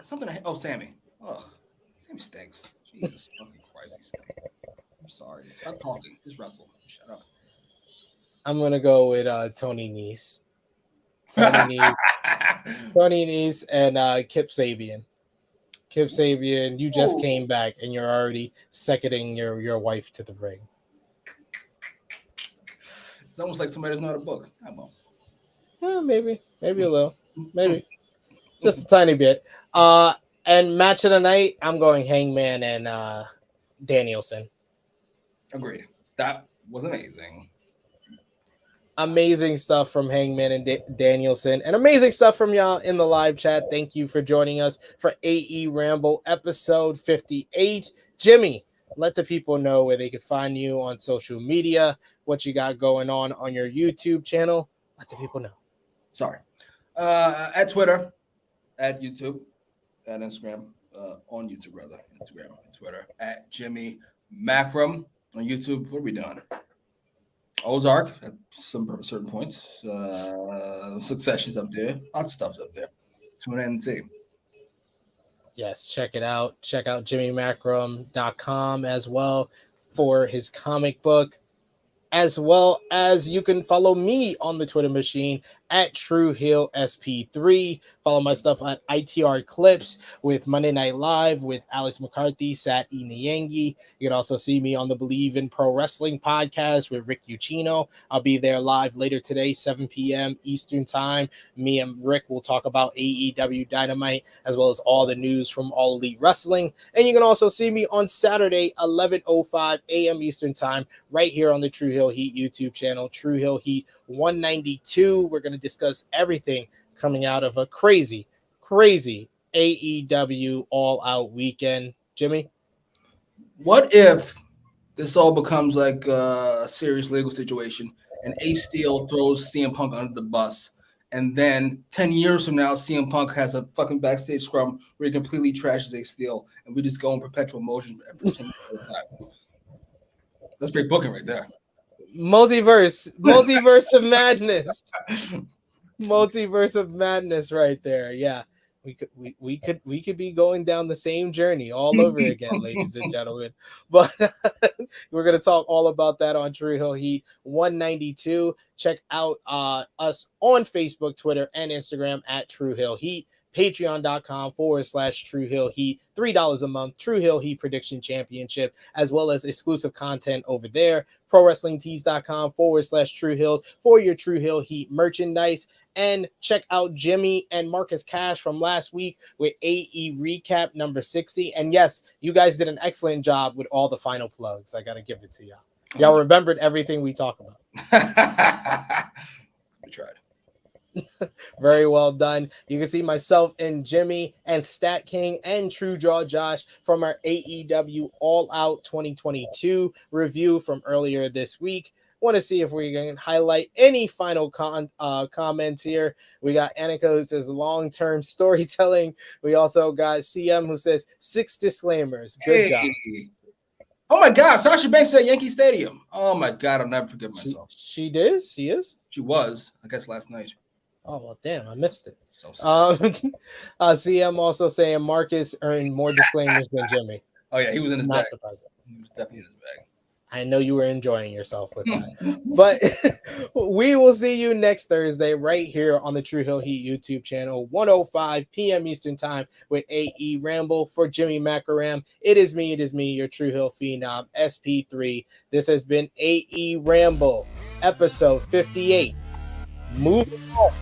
Something. Sammy. Oh, Sammy stinks. Jesus fucking Christ, he stinks. I'm sorry. Stop talking. Just wrestle. Shut up. I'm gonna go with Tony Nese. Tony Nese and Kip Sabian. Kip Sabian, you just came back and you're already seconding your wife to the ring. It's almost like somebody doesn't know how to book. I won't. Yeah, maybe a little, maybe just a tiny bit. And match of the night, I'm going Hangman and Danielson. Agreed. That was amazing. Amazing stuff from Hangman and Danielson, and amazing stuff from y'all in the live chat. Thank you for joining us for AEWramble episode 58. Jimmy, let the people know where they can find you on social media, what you got going on your YouTube channel. Let the people know. Sorry. At Twitter, at YouTube, at Instagram, on YouTube rather, Instagram and Twitter, at Jimmy Macram on YouTube. What are we doing? Ozark at some certain points. Succession's up there. Lots of stuff's up there. Tune in and see. Yes, check it out. Check out jimmymacram.com as well for his comic book, as well as you can follow me on the Twitter machine at TrueHillSP3. Follow my stuff at ITR Clips with Monday Night Live with Alex McCarthy, Sat Iniyengi. You can also see me on the Believe in Pro Wrestling podcast with Rick Ucchino. I'll be there live later today, 7 p.m. Eastern Time. Me and Rick will talk about AEW Dynamite as well as all the news from All Elite Wrestling. And you can also see me on Saturday, 11:05 a.m. Eastern Time, right here on the True Hill Heat YouTube channel, True Hill Heat 192. We're going to discuss everything coming out of a crazy AEW All Out weekend. Jimmy? What if this all becomes like a serious legal situation and Ace Steel throws CM Punk under the bus, and then 10 years from now, CM Punk has a fucking backstage scrum where he completely trashes Ace Steel, and we just go in perpetual motion every 10 years at a time? That's great booking right there. Multiverse of madness. Multiverse of madness right there. Yeah. We could be going down the same journey all over again, ladies and gentlemen. But we're gonna talk all about that on True Hill Heat 192. Check out us on Facebook, Twitter, and Instagram at True Hill Heat. Patreon.com/True Hill Heat. $3 a month. True Hill Heat Prediction Championship, as well as exclusive content over there. ProWrestlingTees.com/True Hill for your True Hill Heat merchandise. And check out Jimmy and Marcus Cash from last week with AE Recap number 60. And yes, you guys did an excellent job with all the final plugs. I got to give it to y'all. Y'all remembered everything we talk about. We tried. Very well done. You can see myself and Jimmy and Stat King and True Draw Josh from our AEW All Out 2022 review from earlier this week. Want to see if we can highlight any final comments here. We got Annika who says long-term storytelling. We also got CM who says 6 disclaimers. Good job. Oh my God, Sasha Banks at Yankee Stadium. Oh my God, I'll never forget myself. She did? She is? She was, I guess, last night. Oh, well, damn, I missed it. So CM also saying Marcus earned more disclaimers than Jimmy. Oh yeah, he was in his Not bag. surprising. He was definitely in his bag. I know you were enjoying yourself with that. But we will see you next Thursday right here on the True Hill Heat YouTube channel, 1:05 p.m. Eastern Time with AEWramble. For Jimmy Macram, it is me, your True Hill Phenom, SP3. This has been AEWramble, episode 58. Moving on.